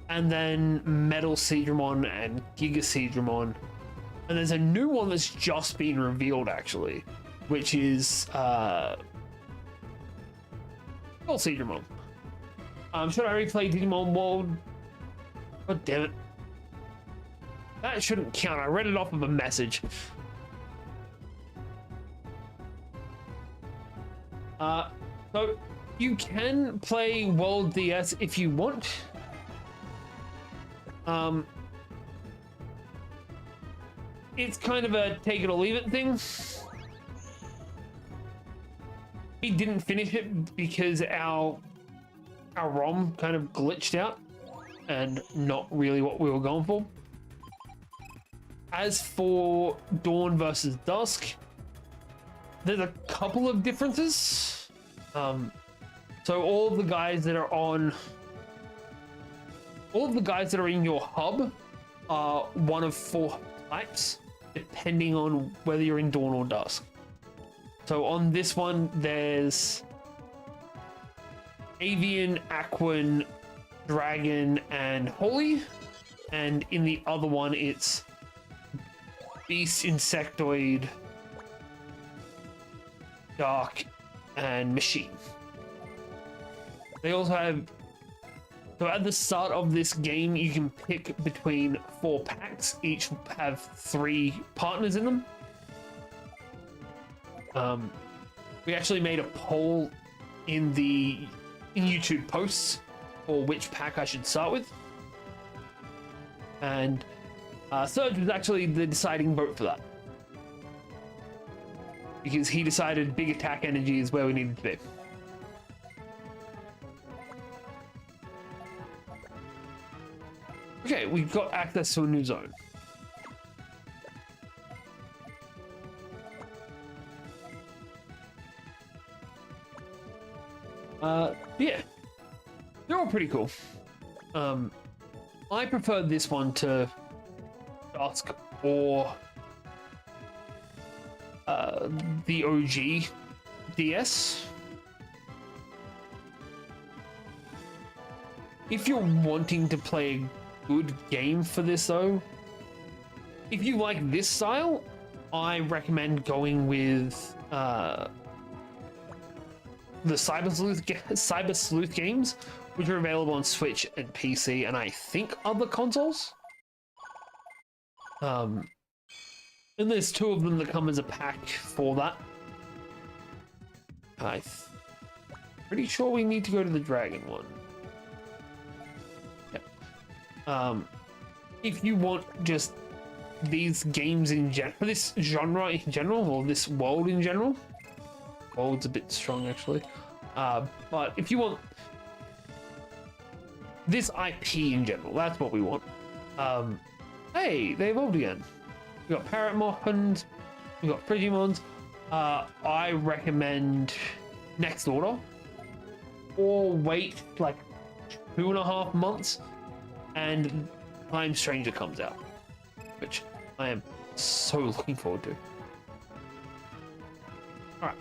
and then Metal Seadramon and Giga Seadramon. And there's a new one that's just been revealed actually, which is SkullBaluchhimon. Should I replay Digimon World? God damn it. That shouldn't count. I read it off of a message. So you can play World DS if you want. It's kind of a take it or leave it thing. We didn't finish it because our ROM kind of glitched out and not really what we were going for. As for Dawn versus Dusk, there's a couple of differences. So all of the guys that are in your hub are one of 4 types, depending on whether you're in Dawn or Dusk. So on this one, there's Avian, Aquan, Dragon, and Holy. And in the other one, it's Beast, Insectoid, Dark, and Machine. They also have... So at the start of this game, you can pick between 4 packs. Each have 3 partners in them. We actually made a poll in YouTube posts for which pack I should start with. And Surge was actually the deciding vote for that. Because he decided big attack energy is where we needed to be. Okay, we've got access to a new zone. Yeah, they're all pretty cool. I prefer this one to Dusk or the OG DS. If you're wanting to play a good game for this though, if you like this style, I recommend going with the Cyber Sleuth games, which are available on Switch and PC, and I think other consoles. And there's 2 of them that come as a pack for that. I'm pretty sure we need to go to the dragon one. Yeah. If you want just these games in general, this genre in general, or this world in general, world's a bit strong actually. But if you want this IP in general, that's what we want. Hey, they evolved again. We got Parrotmons, we got Frigimons. I recommend Next Order, or wait like 2.5 months and Time Stranger comes out, which I am so looking forward to. Alright,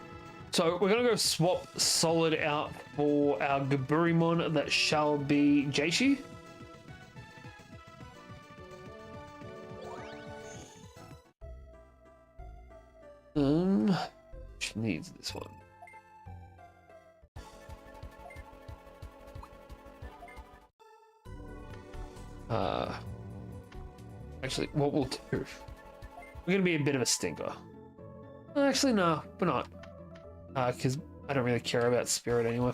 so we're gonna go swap Solid out for our Gaburimon that shall be Jaishi. Which needs this one. Actually, what we'll do, we're gonna be a bit of a stinker. Actually, no, we're not. Because I don't really care about Spirit anyway.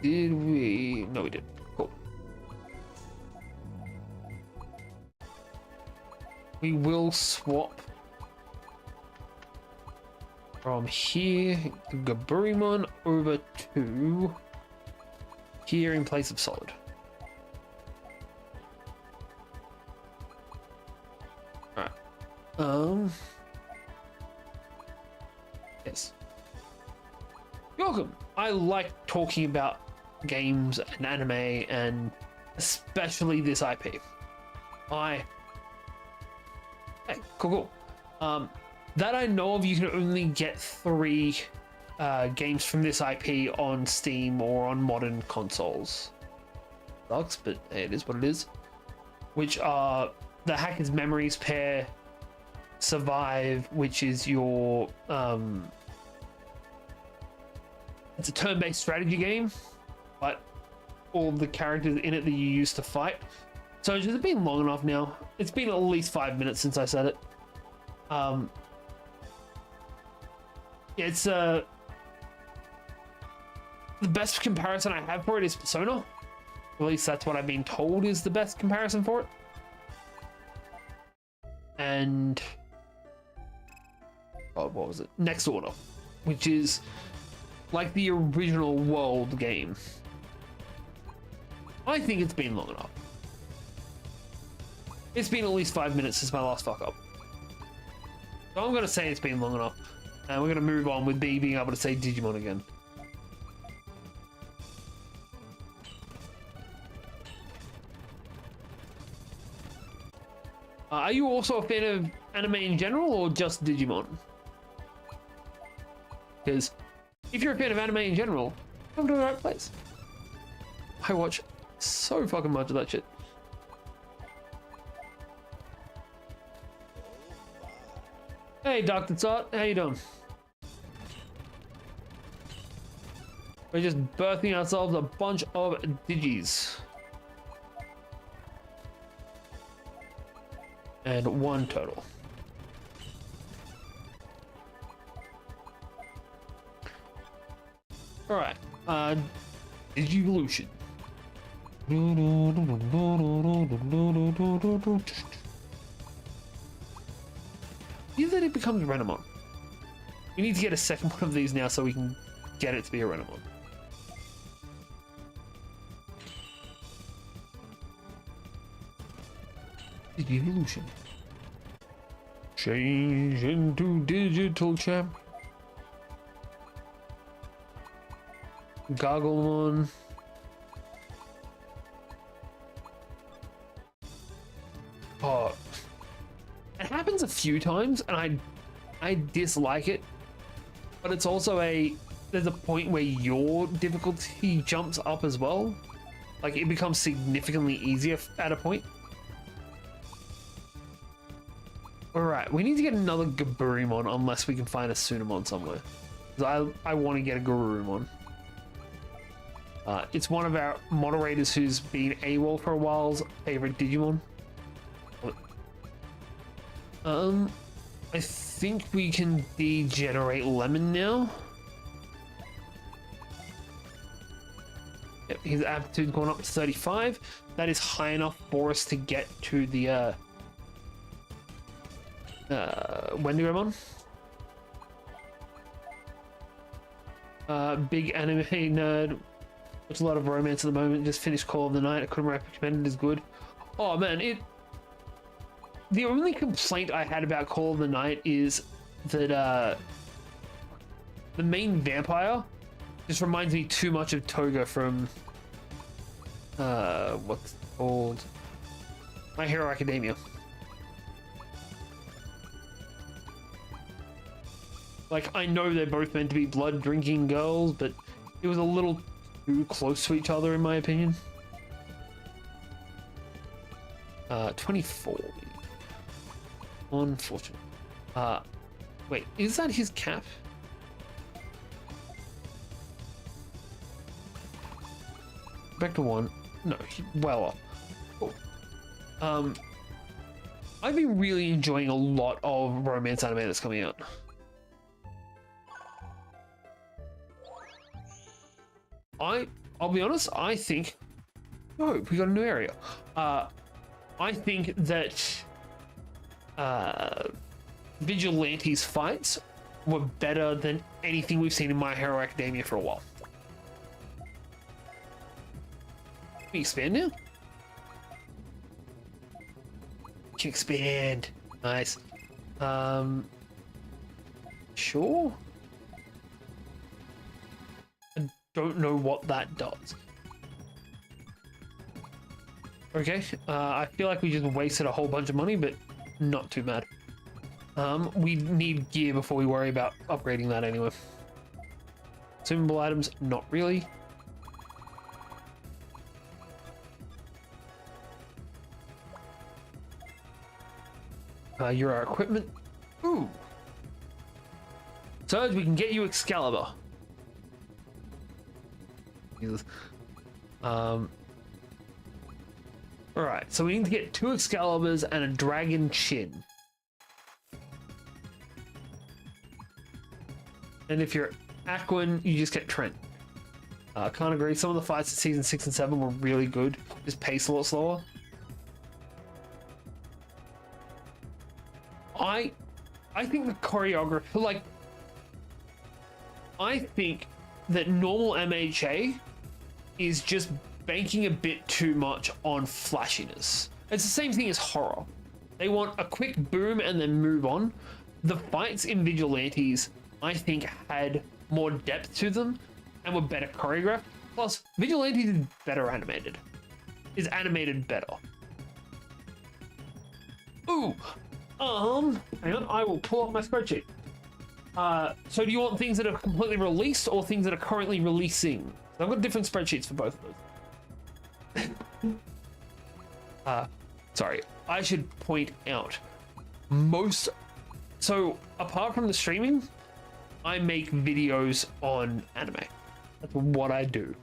Did we? No, we didn't. Cool. We will swap from here, Gaburimon, over to here in place of Solid. Alright. Yes. You're welcome. I like talking about games and anime, and especially this IP. Hey, cool. That I know of, you can only get 3 games from this IP on Steam or on modern consoles. Sucks, but hey, it is what it is. Which are the Hacker's Memories pair, Survive, which is your it's a turn-based strategy game, but all the characters in it that you use to fight. So has it been long enough now? It's been at least 5 minutes since I said it. It's the best comparison I have for it is Persona. At least that's what I've been told is the best comparison for it. And oh, what was it? Next Order, which is like the original World game. I think it's been long enough. It's been at least 5 minutes since my last fuck up. So I'm gonna say it's been long enough. And we're gonna move on with me being able to say Digimon again. Are you also a fan of anime in general, or just Digimon? Because if you're a fan of anime in general, come to the right place. I watch so fucking much of that shit. Hey, Dr. Tsot, how you doing? We're just birthing ourselves a bunch of Digis. And 1 total. Alright, Digivolution. Either it becomes Renamon. We need to get a second one of these now so we can get it to be a Renamon. Digivolution. Change into digital champ. Gogglemon. Oh, it happens a few times, and I dislike it. But it's also there's a point where your difficulty jumps up as well. Like it becomes significantly easier at a point. All right, we need to get another Gaburimon unless we can find a Sunamon somewhere. 'Cause I want to get a Garurumon. It's one of our moderators who's been AWOL for a while's favorite Digimon. I think we can degenerate Lemon now. Yep, his aptitude gone up to 35. That is high enough for us to get to the Wendigomon. Big anime nerd. Watch a lot of romance at the moment. Just finished Call of the Night. I couldn't recommend it as good. Oh man, the only complaint I had about Call of the Night is that the main vampire just reminds me too much of Toga from what's it called? My Hero Academia. Like, I know they're both meant to be blood drinking girls, but it was a little too close to each other in my opinion. 24. Unfortunate. Wait, is that his cap? Back to 1. No, well off. Cool. I've been really enjoying a lot of romance anime that's coming out. I'll be honest, I think... Oh, we got a new area. I think that Vigilante's fights were better than anything we've seen in My Hero Academia for a while. Can we expand now? Can expand. Nice. Sure. I don't know what that does. Okay, I feel like we just wasted a whole bunch of money, but not too mad. We need gear before we worry about upgrading that anyway. Consumable items, not really. You're our equipment. Ooh. Surge, we can get you Excalibur. Jesus. Alright, so we need to get 2 Excaliburs and a Dragon Chin. And if you're Aquan, you just get Trent. Can't agree. Some of the fights in season 6 and 7 were really good. Just pace a lot slower. I think the choreography, like, I think that normal MHA is just banking a bit too much on flashiness. It's the same thing as horror. They want a quick boom and then move on. The fights in Vigilantes, I think, had more depth to them and were better choreographed. Plus, Vigilantes is better animated. Is animated better. Ooh, hang on, I will pull up my spreadsheet. So do you want things that are completely released or things that are currently releasing? I've got different spreadsheets for both of those. Sorry, I should point out, so apart from the streaming, I make videos on anime. That's what I do.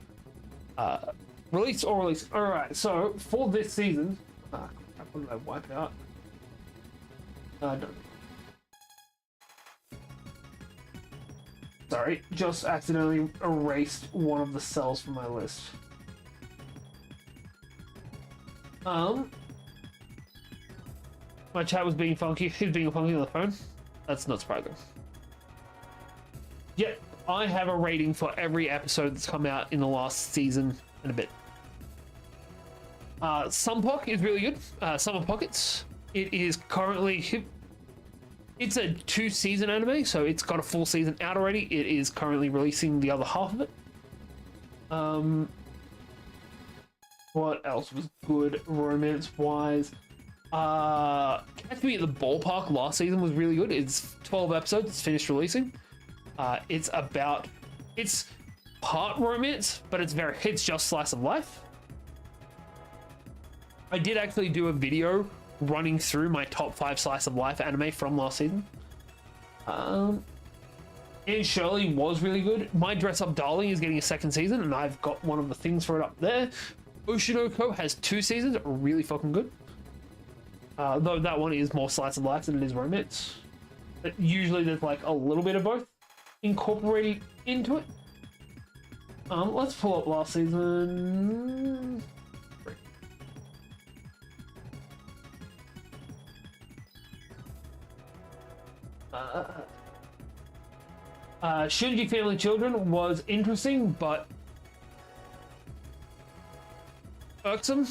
Release or release. All right, so for this season, what did I wipe out? No. Sorry, just accidentally erased one of the cells from my list. My chat was being funky. He's being funky on the phone. That's not surprising. Yep, I have a rating for every episode that's come out in the last season and a bit. Sunpock is really good. Summer Pockets. It is currently... It's a 2-season anime, so it's got a full season out already. It is currently releasing the other half of it. What else was good romance-wise? Catch Me at the Ballpark last season was really good. It's 12 episodes. It's finished releasing. It's part romance, but it's just slice of life. I did actually do a video running through my top 5 slice of life anime from last season. And Shirley was really good. My Dress Up Darling is getting a 2nd season, and I've got one of the things for it up there. Oshinoko has 2 seasons, really fucking good. Though that one is more slice of life than it is romance. But usually there's like a little bit of both incorporated into it. Let's pull up last season. Shinji Family Children was interesting, but irksome.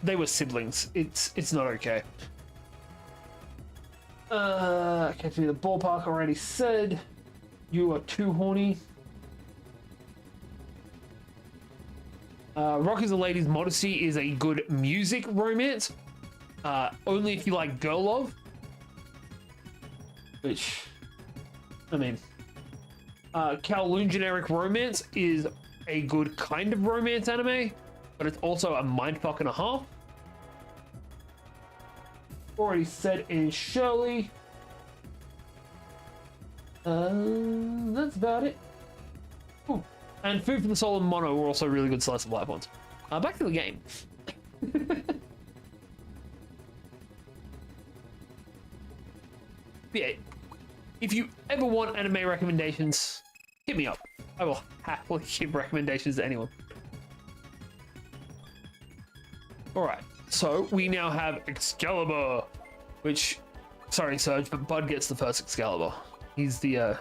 They were siblings. It's not okay. Catch me the ballpark already said. You are too horny. Rock is a Lady's Modesty is a good music romance. Only if you like girl love. Which, I mean, Kowloon Generic Romance is a good kind of romance anime, but it's also a mindfuck and a half. Already said in Shirley. That's about it. Ooh. And Food for the Soul and Mono were also really good slice of life ones. Back to the game. Yeah, if you ever want anime recommendations, hit me up. I will happily give recommendations to anyone. Alright, so we now have Excalibur, which, sorry Serge, but Bud gets the first Excalibur. He's the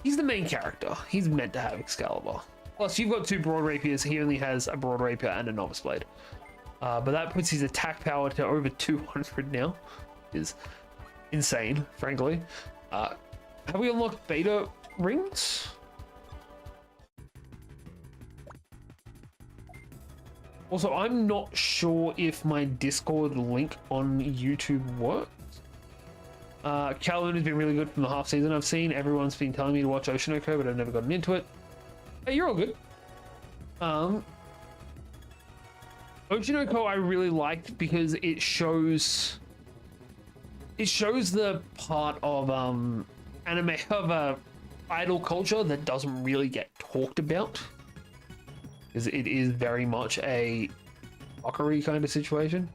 main character. He's meant to have Excalibur. Plus, you've got 2 Broad Rapiers. He only has a Broad Rapier and a Novice Blade. But that puts his attack power to over 200 now. Is insane, frankly. Have we unlocked beta rings? Also, I'm not sure if my Discord link on YouTube works. Kowloon has been really good from the half season I've seen. Everyone's been telling me to watch Oshinoko, but I've never gotten into it. Hey, you're all good. Oshinoko I really liked because it shows the part of anime of idol culture that doesn't really get talked about, because it is very much a mockery kind of situation.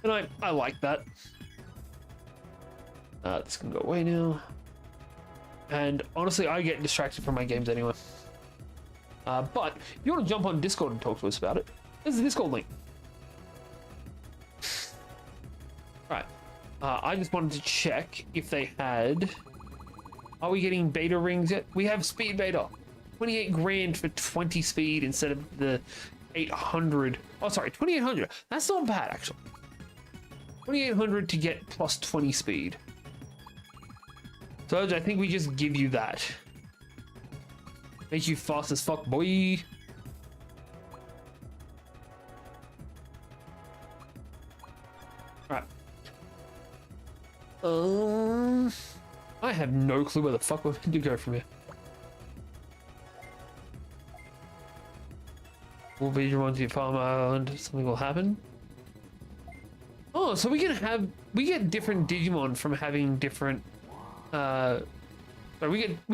And I like that. This can go away now. And honestly, I get distracted from my games anyway. But if you want to jump on Discord and talk to us about it, there's the Discord link. Right. I just wanted to check if they had... Are we getting beta rings yet? We have speed beta. 28 grand for 20 speed instead of the 800. Oh, sorry, 2800. That's not bad, actually. 2800 to get plus 20 speed. So I think we just give you that. Make you fast as fuck, boy. Right. I have no clue where the fuck we're going to go from here. We'll be drawn to your farm island. Something will happen. Oh, so we get different Digimon from having different. We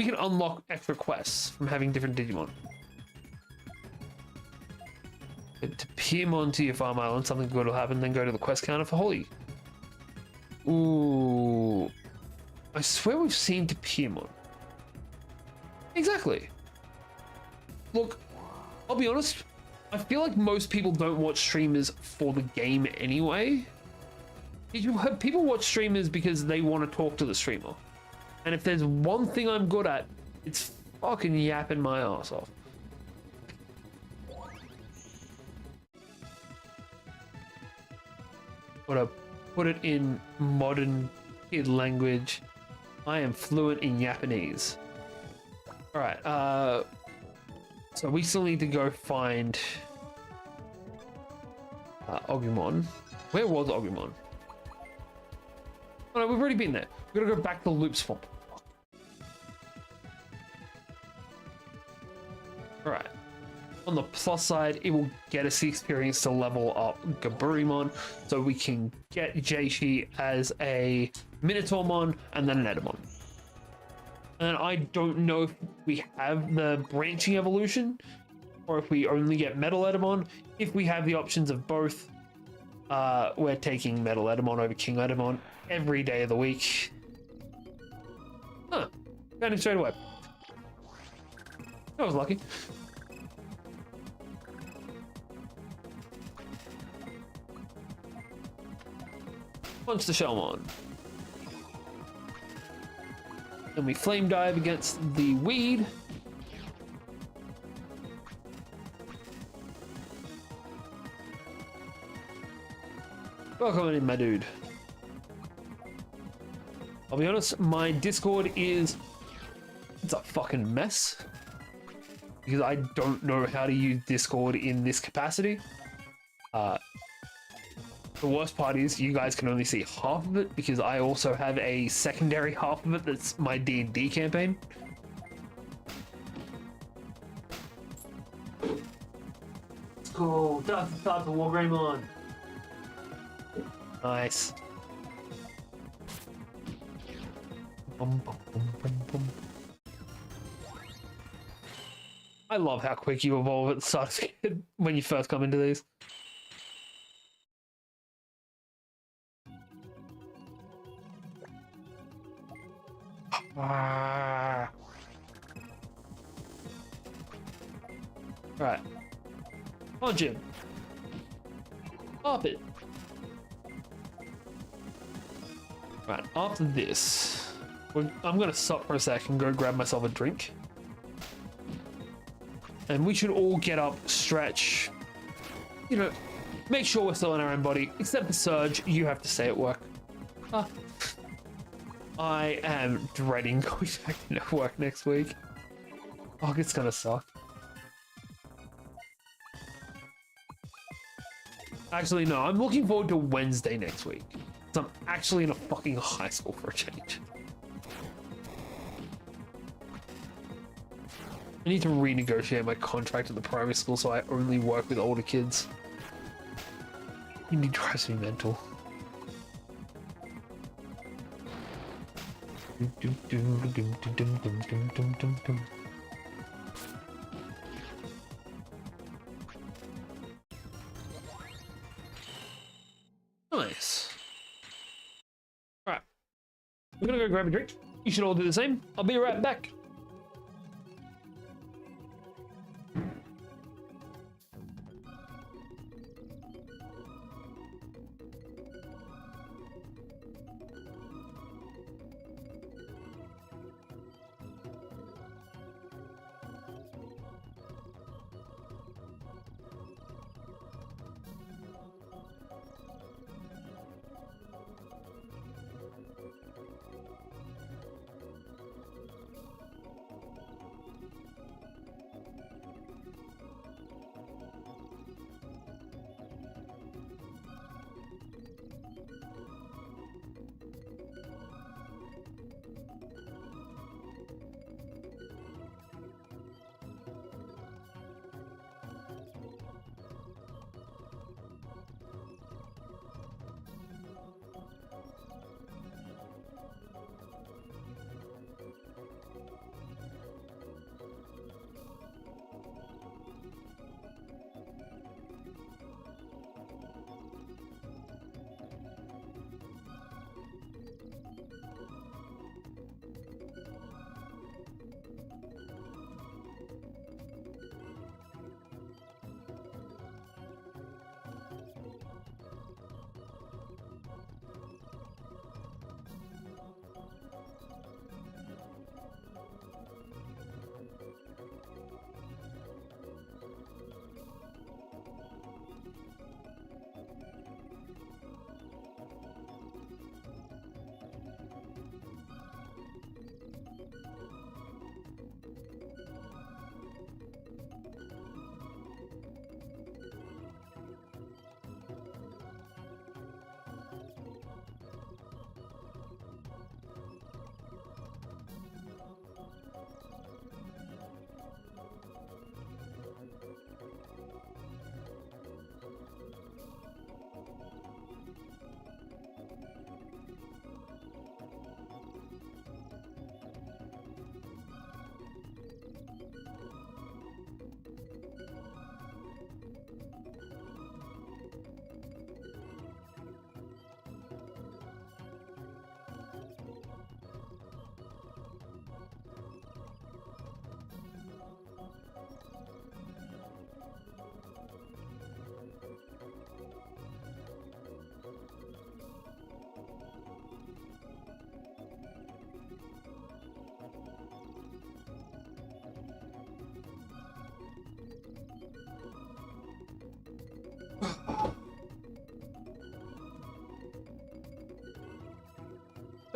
can unlock extra quests from having different Digimon. To Piemon to your farm island, something good will happen. Then go to the quest counter for Holly. Ooh, I swear we've seen to Piemon. Exactly. Look, I'll be honest. I feel like most people don't watch streamers for the game anyway. People watch streamers because they want to talk to the streamer. And if there's one thing I'm good at, it's fucking yapping my ass off. But put it in modern kid language. I am fluent in Japanese. Alright, so we still need to go find Agumon. Where was Agumon? Oh no, we've already been there. We've got to go back to Loop Swamp. Alright. On the plus side, it will get us the experience to level up Gaburimon, so we can get Jeishi as a Minotaurmon and then an Edamon. And I don't know if we have the branching evolution, or if we only get Metal Edamon. If we have the options of both, we're taking Metal Edamon over King Edamon every day of the week. Huh, found him straight away. I was lucky. Punch the Shellmon. And we flame dive against the weed. Welcome in, my dude. I'll be honest, my Discord it's a fucking mess. Because I don't know how to use Discord in this capacity. The worst part is you guys can only see half of it because I also have a secondary half of it that's my D&D campaign. Let's go. Start the Wargreymon. Nice. Bum, bum, bum, bum, bum. I love how quick you evolve at the start when you first come into these. Right. Punch him. Pop it. Right, after this, I'm gonna stop for a sec and go grab myself a drink. And we should all get up, stretch, you know, make sure we're still in our own body, except for Surge, you have to stay at work. I am dreading going back to work next week. Oh, it's gonna suck. Actually, no, I'm looking forward to Wednesday next week. So I'm actually in a fucking high school for a change. I need to renegotiate my contract at the primary school so I only work with older kids. It drives me mental. Nice. Alright. We're gonna go grab a drink. You should all do the same. I'll be right back.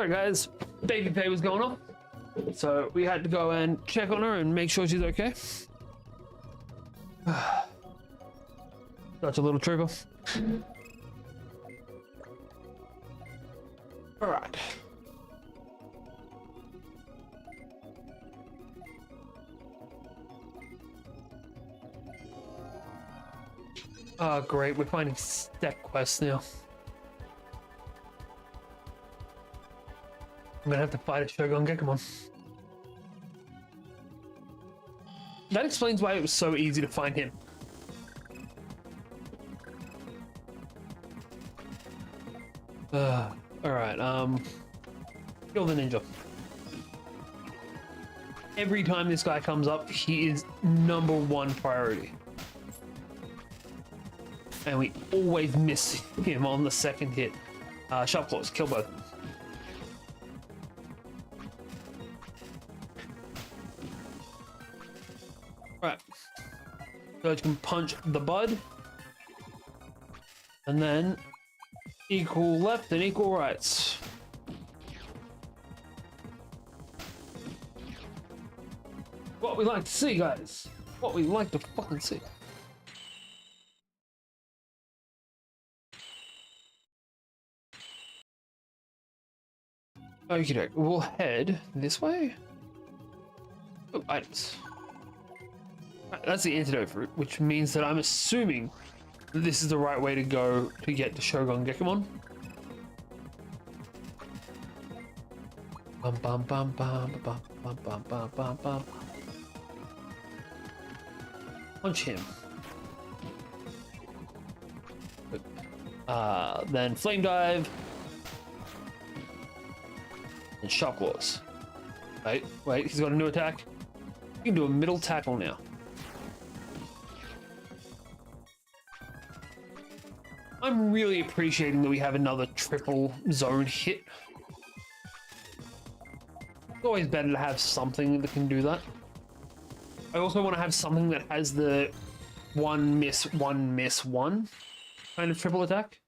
Alright guys, baby Faye was going on. So we had to go and check on her and make sure she's okay. Such a little trooper. Alright. Oh great, we're finding step quests now. I'm gonna have to fight a Shogun Gekimon. That explains why it was so easy to find him. Alright, kill the ninja. Every time this guy comes up, he is #1 priority. And we always miss him on the second hit. Sharp claws, kill both. Right. Surge can punch the bud. And then equal left and equal rights. What we like to see, guys. What we like to fucking see. Okay, we'll head this way. Oh, items. Right, that's the antidote fruit, which means that I'm assuming that this is the right way to go to get the Shogun Gekimon. Bum bum bum bum bum bum bum bum bum bum. Punch him. Then flame dive. And shock claws. Wait, he's got a new attack. You can do a middle tackle now. I'm really appreciating that we have another triple zone hit. It's always better to have something that can do that. I also want to have something that has the one miss, one kind of triple attack.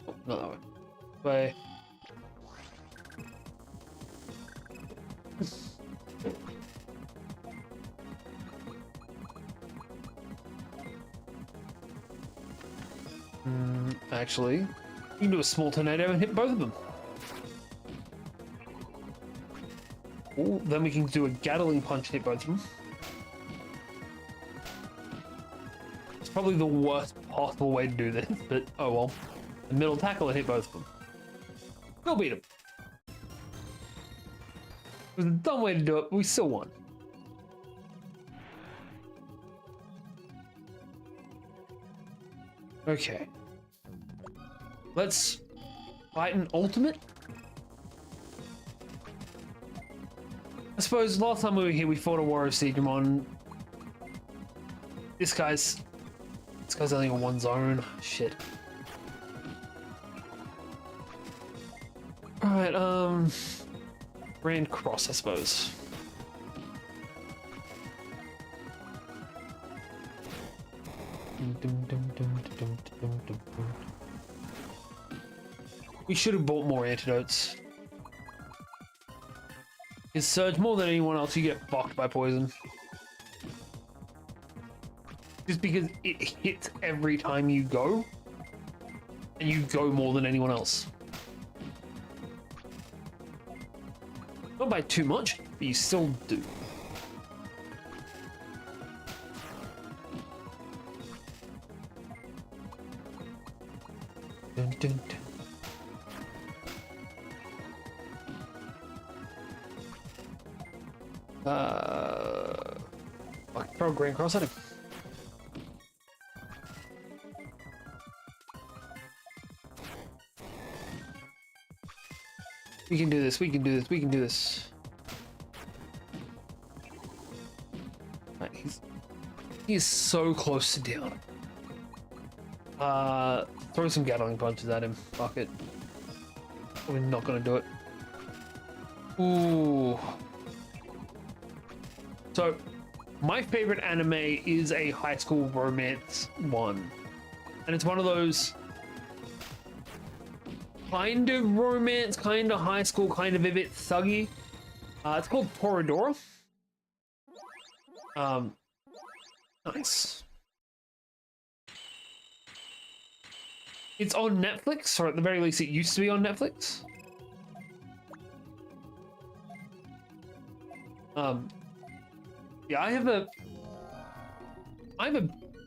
Oh, not that way. Way. Actually, you can do a small tornado and hit both of them. Ooh, then we can do a Gatling punch and hit both of them. It's probably the worst possible way to do this, but oh well. The middle tackle and hit both of them. We'll beat him. It was a dumb way to do it, but we still won. Okay. Let's fight an ultimate. I suppose last time we were here, we fought a Warrior Digimon. This guy's only on one zone. Shit. Alright, Grand Cross, I suppose. We should have bought more antidotes. His surge, more than anyone else, you get fucked by poison. Just because it hits every time you go, and you go more than anyone else. Not by too much, but you still do. Dun, dun, dun. I can throw a Grand Cross at him. We can do this, we can do this, we can do this. Right, he's so close to down. Throw some Gatling punches at him. Fuck it. We're not gonna do it. Ooh. So, my favorite anime is a high school romance one. And it's one of those kind of romance, kind of high school, kind of a bit thuggy. It's called Toradora. Nice. It's on Netflix, or at the very least it used to be on Netflix. Yeah, I have a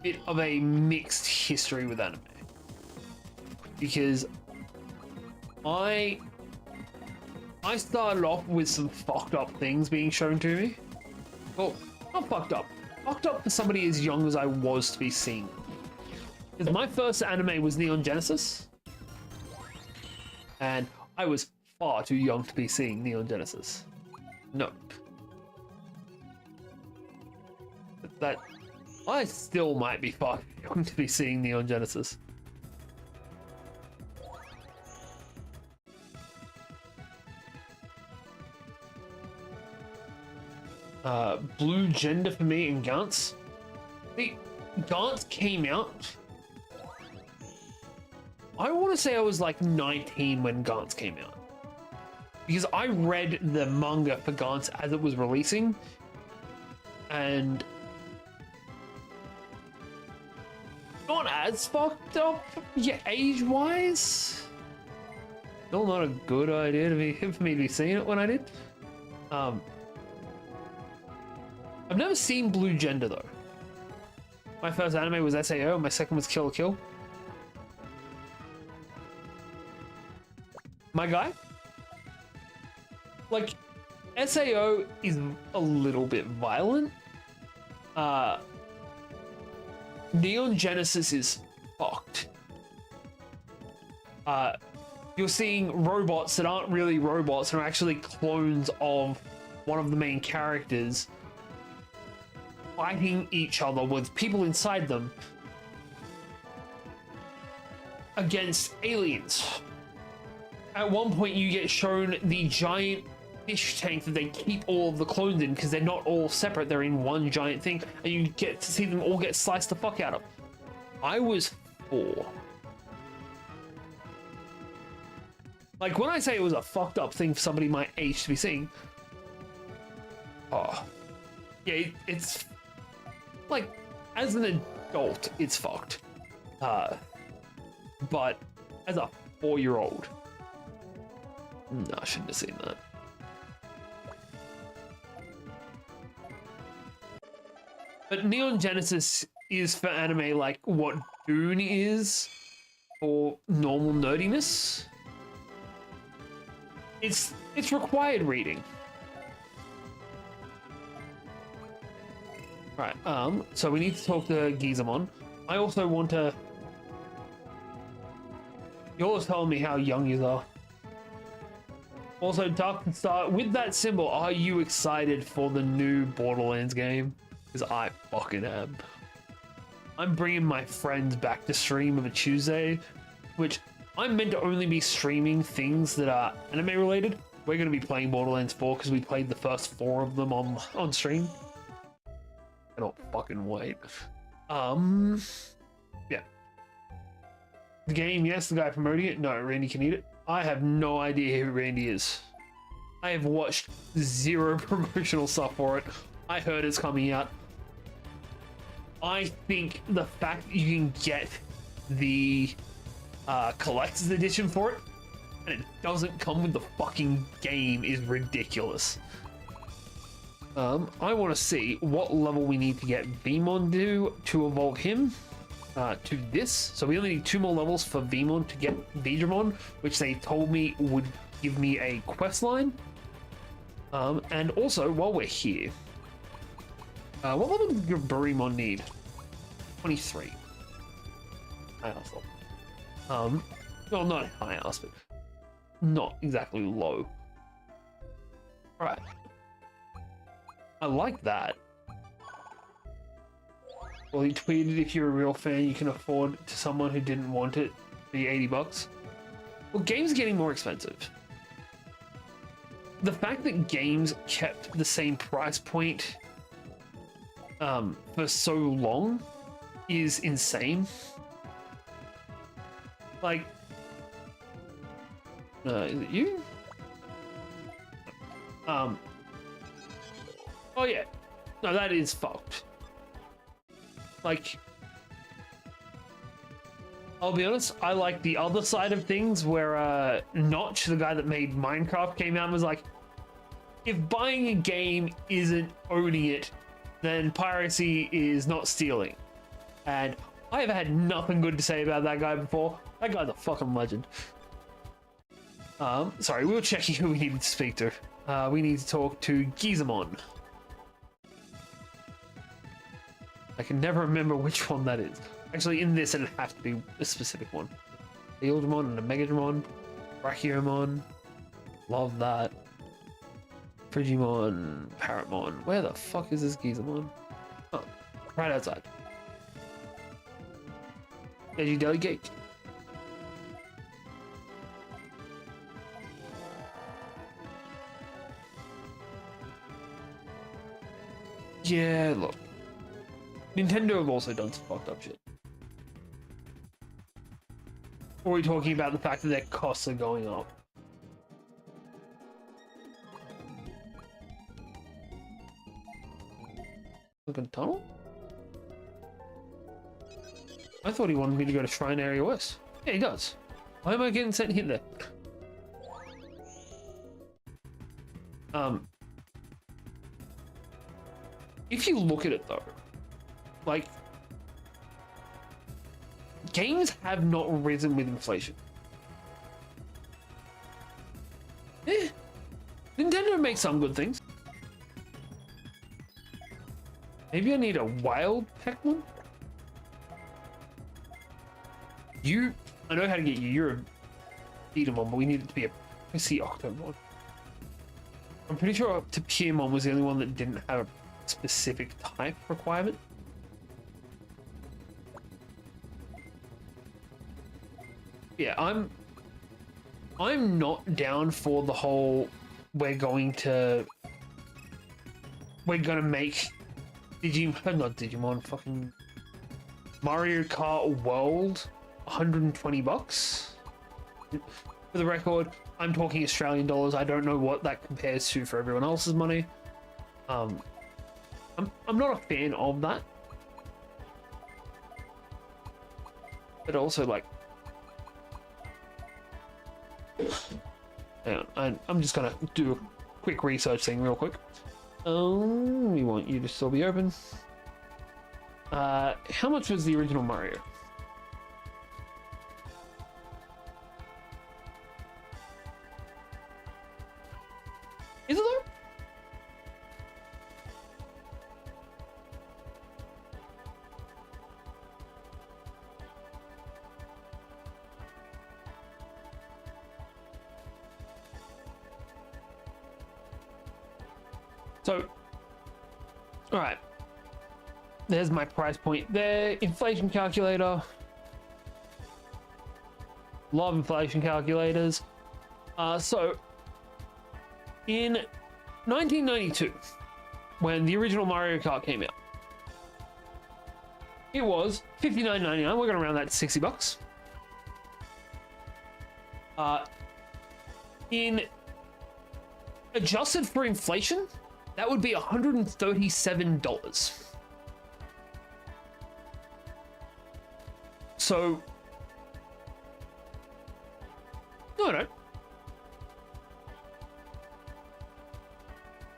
bit of a mixed history with anime. Because I started off with some fucked up things being shown to me. Well, not fucked up. Fucked up for somebody as young as I was to be seeing. Because my first anime was Neon Genesis. And I was far too young to be seeing Neon Genesis. Nope. That I still might be far too young to be seeing Neon Genesis. Blue gender for me in Gantz. The Gantz came out. I want to say I was like 19 when Gantz came out. Because I read the manga for Gantz as it was releasing. And not as fucked up, yeah, age-wise. Still not a good idea for me to be seeing it when I did. I've never seen Blue Gender though. My first anime was SAO, my second was Kill la Kill. My guy? Like, SAO is a little bit violent. Neon Genesis is fucked. You're seeing robots that aren't really robots and are actually clones of one of the main characters fighting each other with people inside them against aliens. At one point you get shown the giant fish tank that they keep all of the clones in because they're not all separate, they're in one giant thing, and you get to see them all get sliced the fuck out of. I was 4. Like, when I say it was a fucked up thing for somebody my age to be seeing, oh yeah, it's like, as an adult it's fucked, but as a 4-year-old, no, I shouldn't have seen that. But Neon Genesis is for anime like what Dune is for normal nerdiness. It's required reading. Right, so we need to talk to Gizamon. I also want to... You're always telling me how young you are. Also, Dark Star, with that symbol, are you excited for the new Borderlands game? Because I fucking am. I'm bringing my friends back to stream of a Tuesday, which I'm meant to only be streaming things that are anime related. We're going to be playing Borderlands 4 because we played the first 4 of them on stream. I don't fucking wait. Yeah. The game, yes, the guy promoting it. No, Randy can eat it. I have no idea who Randy is. I have watched 0 promotional stuff for it. I heard it's coming out. I think the fact that you can get the collector's edition for it and it doesn't come with the fucking game is ridiculous. I want to see what level we need to get Vemon to evolve him to this. So we only need 2 more levels for Vemon to get Digimon, which they told me would give me a quest line. And also, while we're here, what level does your Burimon need? 23. High ass level. Well, not high ass, but not exactly low. Right. I like that. Well, he tweeted, if you're a real fan, you can afford to someone who didn't want it be $80. Well, games are getting more expensive. The fact that games kept the same price point for so long is insane. Like, Is it you? Oh yeah. No, that is fucked. Like, I'll be honest, I like the other side of things where Notch, the guy that made Minecraft, came out and was like, if buying a game isn't owning it, then piracy is not stealing. And I have had nothing good to say about that guy before. That guy's a fucking legend. Sorry, we were checking who we needed to speak to. We need to talk to Digimon. I can never remember which one that is. Actually, in this, it'd have to be a specific one. SkullBaluchhimon and a Digimon, Brachyomon. Love that. Frigimon, Paramon. Where the fuck is this Digimon? Oh, right outside. Did you delegate? Yeah, look. Nintendo have also done some fucked up shit. Or are we talking about the fact that their costs are going up? Looking tunnel? I thought he wanted me to go to Shrine Area West. Yeah, he does. Why am I getting sent here there? If you look at it though, like, games have not risen with inflation. Yeah, Nintendo makes some good things. Maybe I need a wild Pokemon? I know how to get you. You're a Digimon, but we need it to be a Pussy Octomon. I'm pretty sure Tapirmon was the only one that didn't have a specific type requirement. Yeah, I'm not down for the whole we're gonna make not Digimon, fucking Mario Kart World $120. For the record, I'm talking Australian dollars. I don't know what that compares to for everyone else's money. I'm not a fan of that. But also, like, hang on, I'm just gonna do a quick research thing real quick. We want you to still be open. How much was the original Mario? Is it though? So, all right, there's my price point there. Inflation calculator. Love inflation calculators. So, in 1992, when the original Mario Kart came out, it was $59.99. We're gonna round that to $60. In adjusted for inflation, that would be $137. So, no.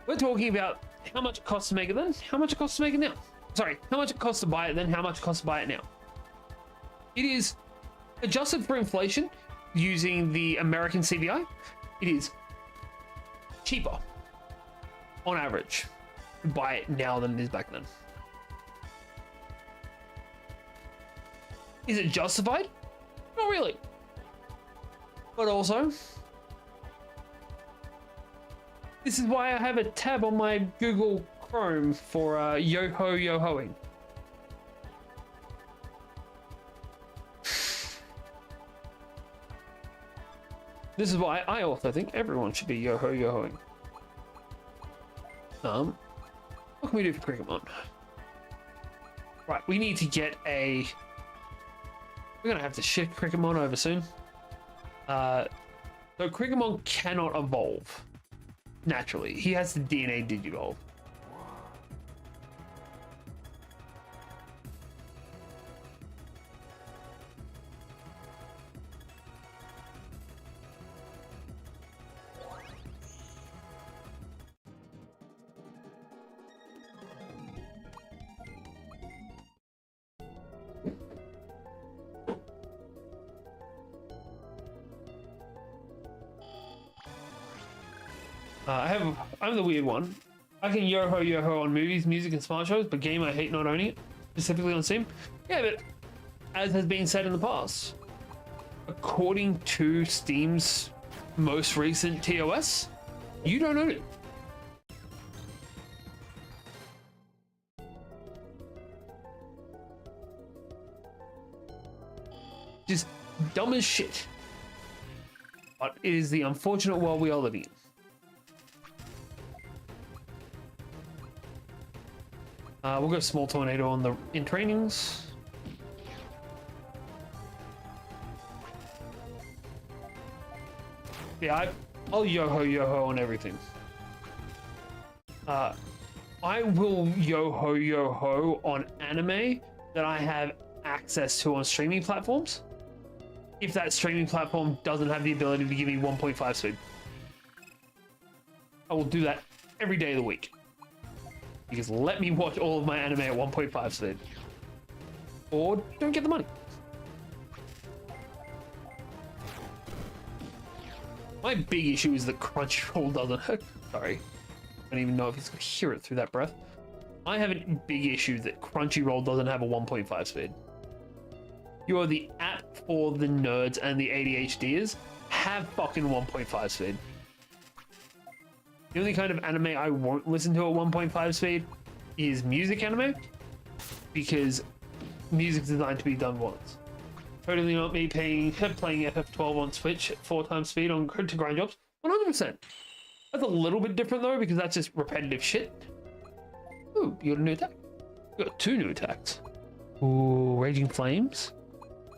We're talking about how much it costs to make it then, how much it costs to make it now. Sorry, how much it costs to buy it then, how much it costs to buy it now. It is adjusted for inflation using the American CPI. It is cheaper on average to buy it now than it is back then. Is it justified? Not really. But also, this is why I have a tab on my Google Chrome for yo-ho-yo-hoing. This is why I also think everyone should be yo-ho-yo-hoing. What can we do for Cricketmon? Right, we need to get a... We're gonna have to ship Cricketmon over soon. So Coronamon cannot evolve naturally. He has to DNA digivolve. I'm the weird one. I can yo-ho on movies, music, and smart shows, but game I hate not owning it, specifically on Steam. Yeah, but as has been said in the past, according to Steam's most recent TOS, you don't own it. Just dumb as shit. But it is the unfortunate world we are living in. We'll go small tornado on the in trainings. Yeah, I'll yo-ho on everything. I will yo-ho on anime that I have access to on streaming platforms, if that streaming platform doesn't have the ability to give me 1.5 speed. I will do that every day of the week. Because let me watch all of my anime at 1.5 speed. Or don't get the money. My big issue is that Crunchyroll doesn't... Sorry. I don't even know if he's going to hear it through that breath. I have a big issue that Crunchyroll doesn't have a 1.5 speed. You are the app for the nerds and the ADHDers. Have fucking 1.5 speed. The only kind of anime I won't listen to at 1.5 speed is music anime, because music's designed to be done once. Totally not me playing FF12 on Switch at 4 times speed on to grind jobs. 100%. That's a little bit different though, because that's just repetitive shit. Ooh, you got a new attack. You got 2 new attacks. Ooh, Raging Flames.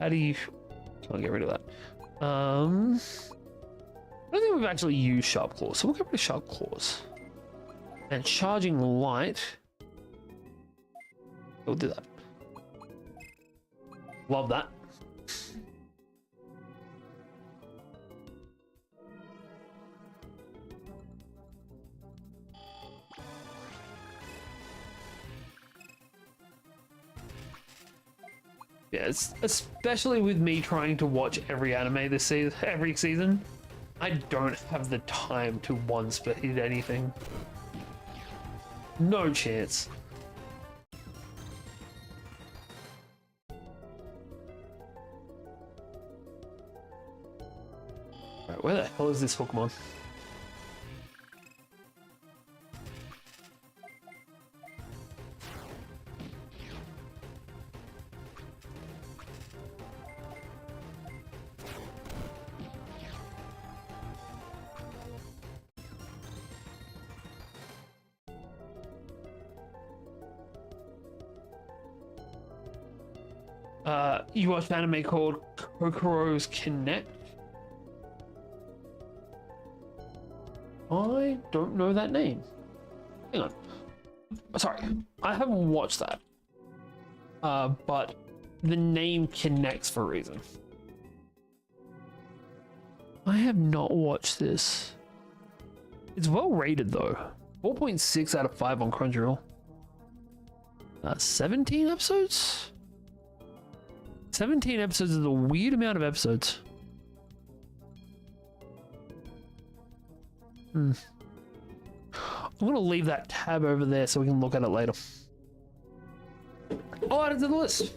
How do you... Can't get rid of that. I don't think we've actually used Sharp Claws, so we'll get rid of Sharp Claws. And Charging Light. We'll do that. Love that. Yeah, especially with me trying to watch every anime this season, every season, I don't have the time to one-speed anything. No chance. Right, where the hell is this Pokemon? You watched an anime called Kokoro's Connect? I don't know that name. Hang on. Sorry, I haven't watched that. But the name connects for a reason. I have not watched this. It's well rated though. 4.6 out of 5 on Crunchyroll. 17 episodes? 17 episodes is a weird amount of episodes. I'm gonna leave that tab over there so we can look at it later. Oh, add it to the list.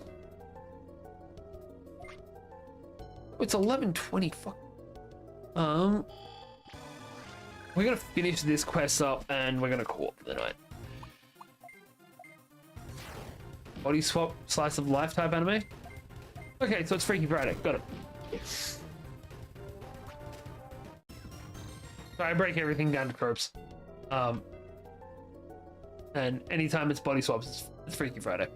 It's 11:20. Fuck. We're gonna finish this quest up and we're gonna call it for the night. Body swap, slice of life type anime. Okay, so it's Freaky Friday. Got it. So I break everything down to tropes. And anytime it's body swaps, it's Freaky Friday.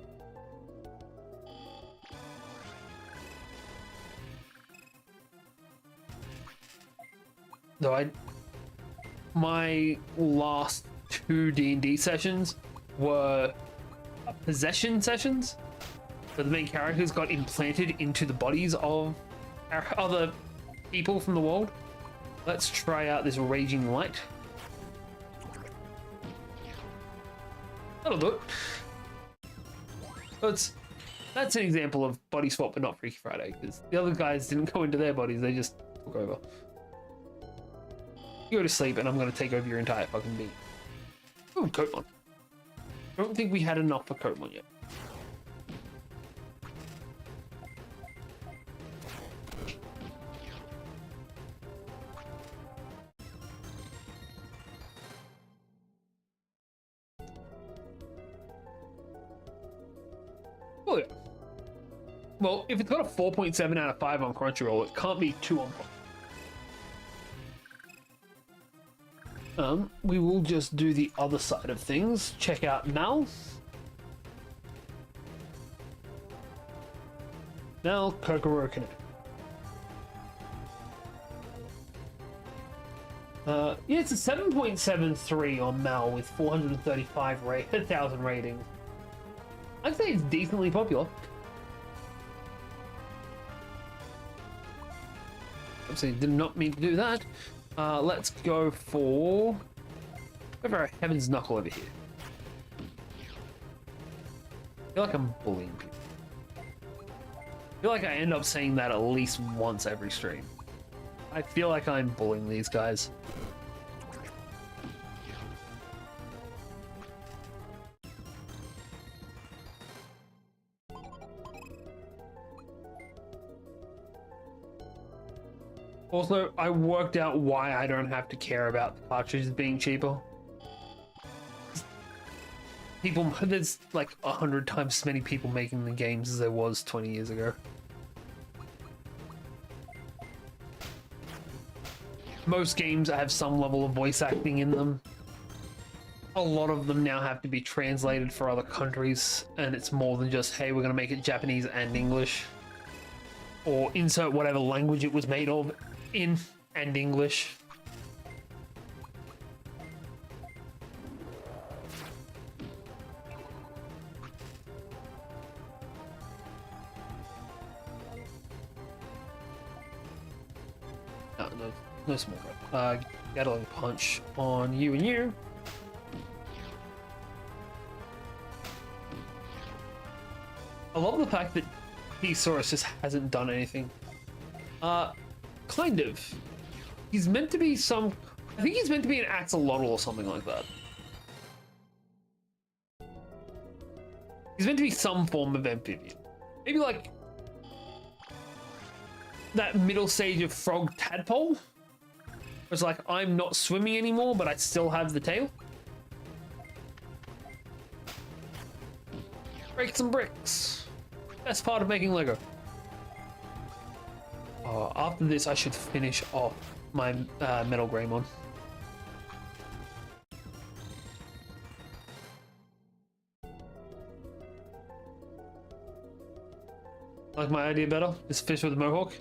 though my last two D&D sessions were possession sessions. So the main characters got implanted into the bodies of our other people from the world. Let's try out this Raging Light. That'll do it. That's an example of body swap but not Freaky Friday, because the other guys didn't go into their bodies, they just took over. You go to sleep and I'm going to take over your entire fucking being. Oh, Coatmon. I don't think we had enough for Coatmon yet. Oh yeah. Well, if it's got a 4.7 out of 5 on Crunchyroll, it can't be too on point. We will just do the other side of things. Check out Mal. Mal Kokoro Connect. Yeah, it's a 7.73 on Mal with 435,000 ratings. I'd say it's decently popular. Obviously, did not mean to do that. Let's go for Heaven's Knuckle over here. I feel like I'm bullying people. I feel like I end up saying that at least once every stream. I feel like I'm bullying these guys. Also, I worked out why I don't have to care about the cartridges being cheaper. There's like 100 times as many people making the games as there was 20 years ago. Most games have some level of voice acting in them. A lot of them now have to be translated for other countries, and it's more than just, hey, we're gonna make it Japanese and English. Or insert whatever language it was made of in and English. No small threat. Gatling punch on you and you. I love the fact that Thesaurus just hasn't done anything. Kind of. He's meant to be some... I think he's meant to be an axolotl or something like that. He's meant to be some form of amphibian. Maybe like... that middle stage of frog tadpole? It's like, I'm not swimming anymore, but I still have the tail. Break some bricks. Best part of making Lego. After this, I should finish off my Metal Greymon. Like my idea better? This fish with a mohawk?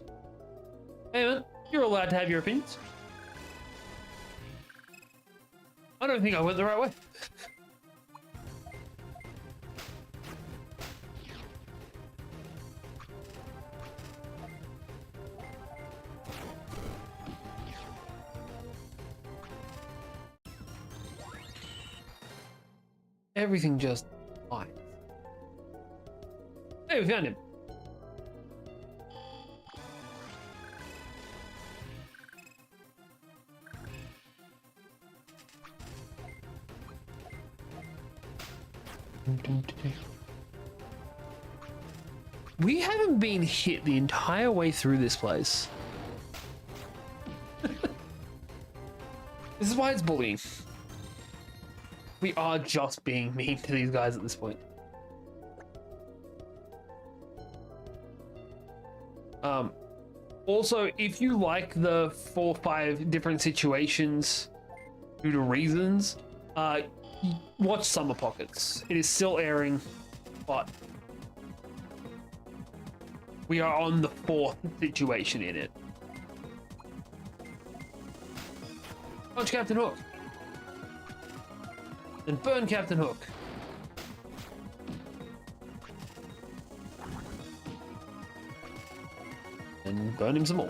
Hey man, you're allowed to have your opinions. I don't think I went the right way. Everything just fine. Hey, we found him. We haven't been hit the entire way through this place. This is why it's bullying. We are just being mean to these guys at this point. Also, if you like the 4 or 5 different situations due to reasons, watch Summer Pockets. It is still airing, but we are on the 4th situation in it. Punch Captain Hook. And burn Captain Hook. And burn him some more.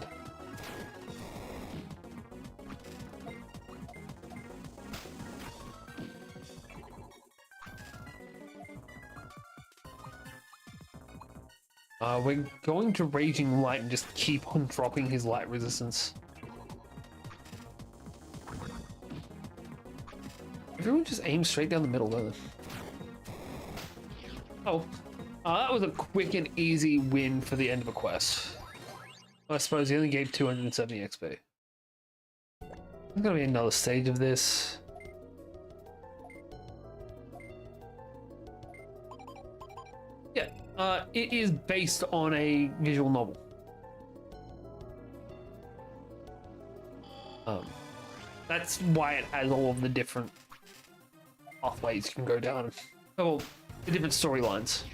We're going to Raging Light and just keep on dropping his light resistance. Everyone just aims straight down the middle, don't they? Oh, that was a quick and easy win for the end of a quest. I suppose he only gave 270 XP. There's gonna be another stage of this. Yeah, it is based on a visual novel. That's why it has all of the different pathways you can go down. Oh, well, the different storylines.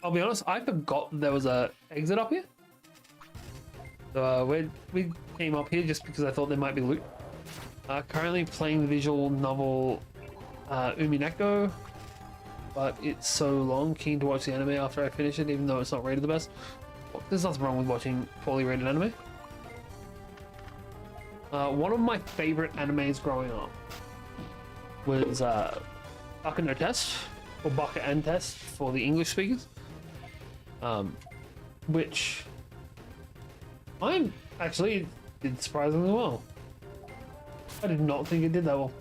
I'll be honest, I forgot there was a exit up here. So we came up here just because I thought there might be loot. Currently playing the visual novel Umineko, but it's so long. Keen to watch the anime after I finish it, even though it's not rated the best. Well, there's nothing wrong with watching poorly rated anime. One of my favorite animes growing up was Baka no Test, or Baka and Test for the English speakers, which I actually did surprisingly well. I did not think it did that well.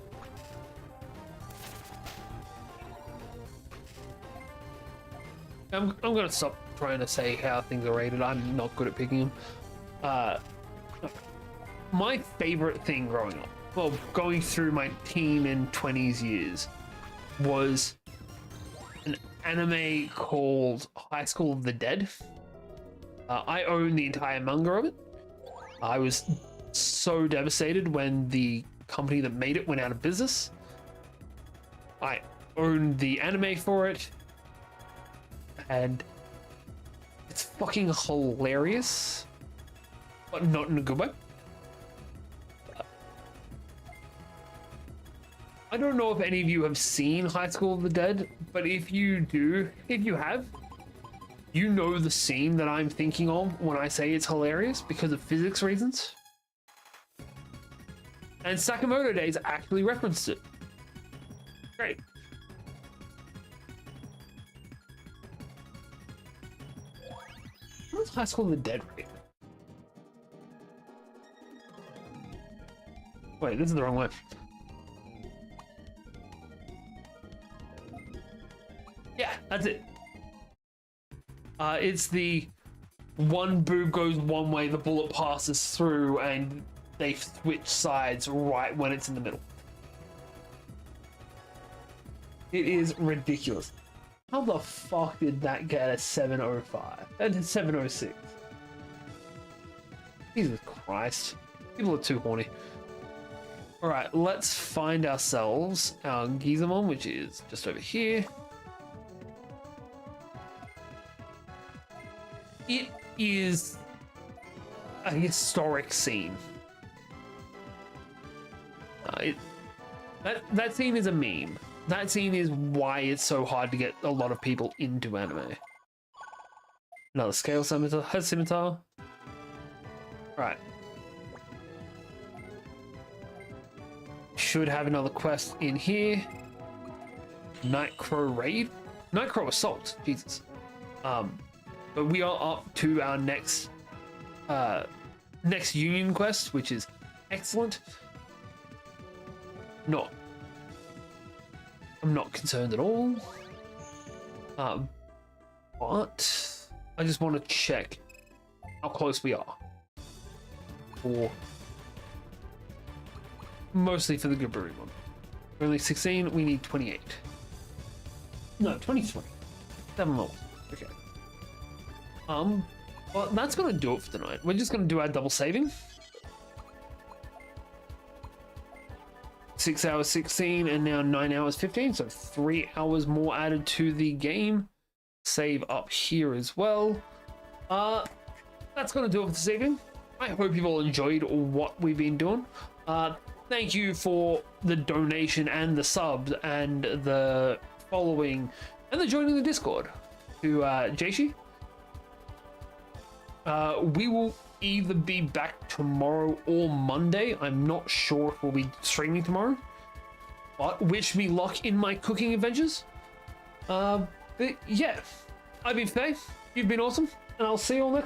I'm gonna stop trying to say how things are rated. I'm not good at picking them. My favorite thing growing up, well, going through my teen and 20s years, was an anime called High School of the Dead. I own the entire manga of it. I was so devastated when the company that made it went out of business. I owned the anime for it, and it's fucking hilarious, but not in a good way. I don't know if any of you have seen High School of the Dead, but if you have, you know the scene that I'm thinking of when I say it's hilarious because of physics reasons. And Sakamoto Days actually referenced it. Great. What's High School of the Dead rate? Wait, this is the wrong way. Yeah, that's it. It's the one boob goes one way, the bullet passes through, and they switch sides right when it's in the middle. It is ridiculous. How the fuck did that get a 705? That did 706. Jesus Christ. People are too horny. Alright, let's find ourselves our Gizamon, which is just over here. It is a historic scene. That scene is a meme. That scene is why it's so hard to get a lot of people into anime. Another scale scimitar. Right. Should have another quest in here. Nightcrow raid. Nightcrow assault. Jesus. But we are up to our next union quest, which is excellent. I'm not concerned at all. But I just want to check how close we are. Mostly for the Gaburimon. We're only 16, we need 28. No, 23. 7 levels. Okay. Well, that's gonna do it for tonight. We're just gonna do our double saving. 6 hours 16 and now 9 hours 15, so 3 hours more added to the game. Save up here as well. That's gonna do it for this evening. I hope you've all enjoyed what we've been doing. Thank you for the donation and the subs and the following and the joining the Discord to Jaishi. We will either be back tomorrow or Monday. I'm not sure if we'll be streaming tomorrow, but wish me luck in my cooking adventures. But yeah, I've been Faye, you've been awesome, and I'll see you all next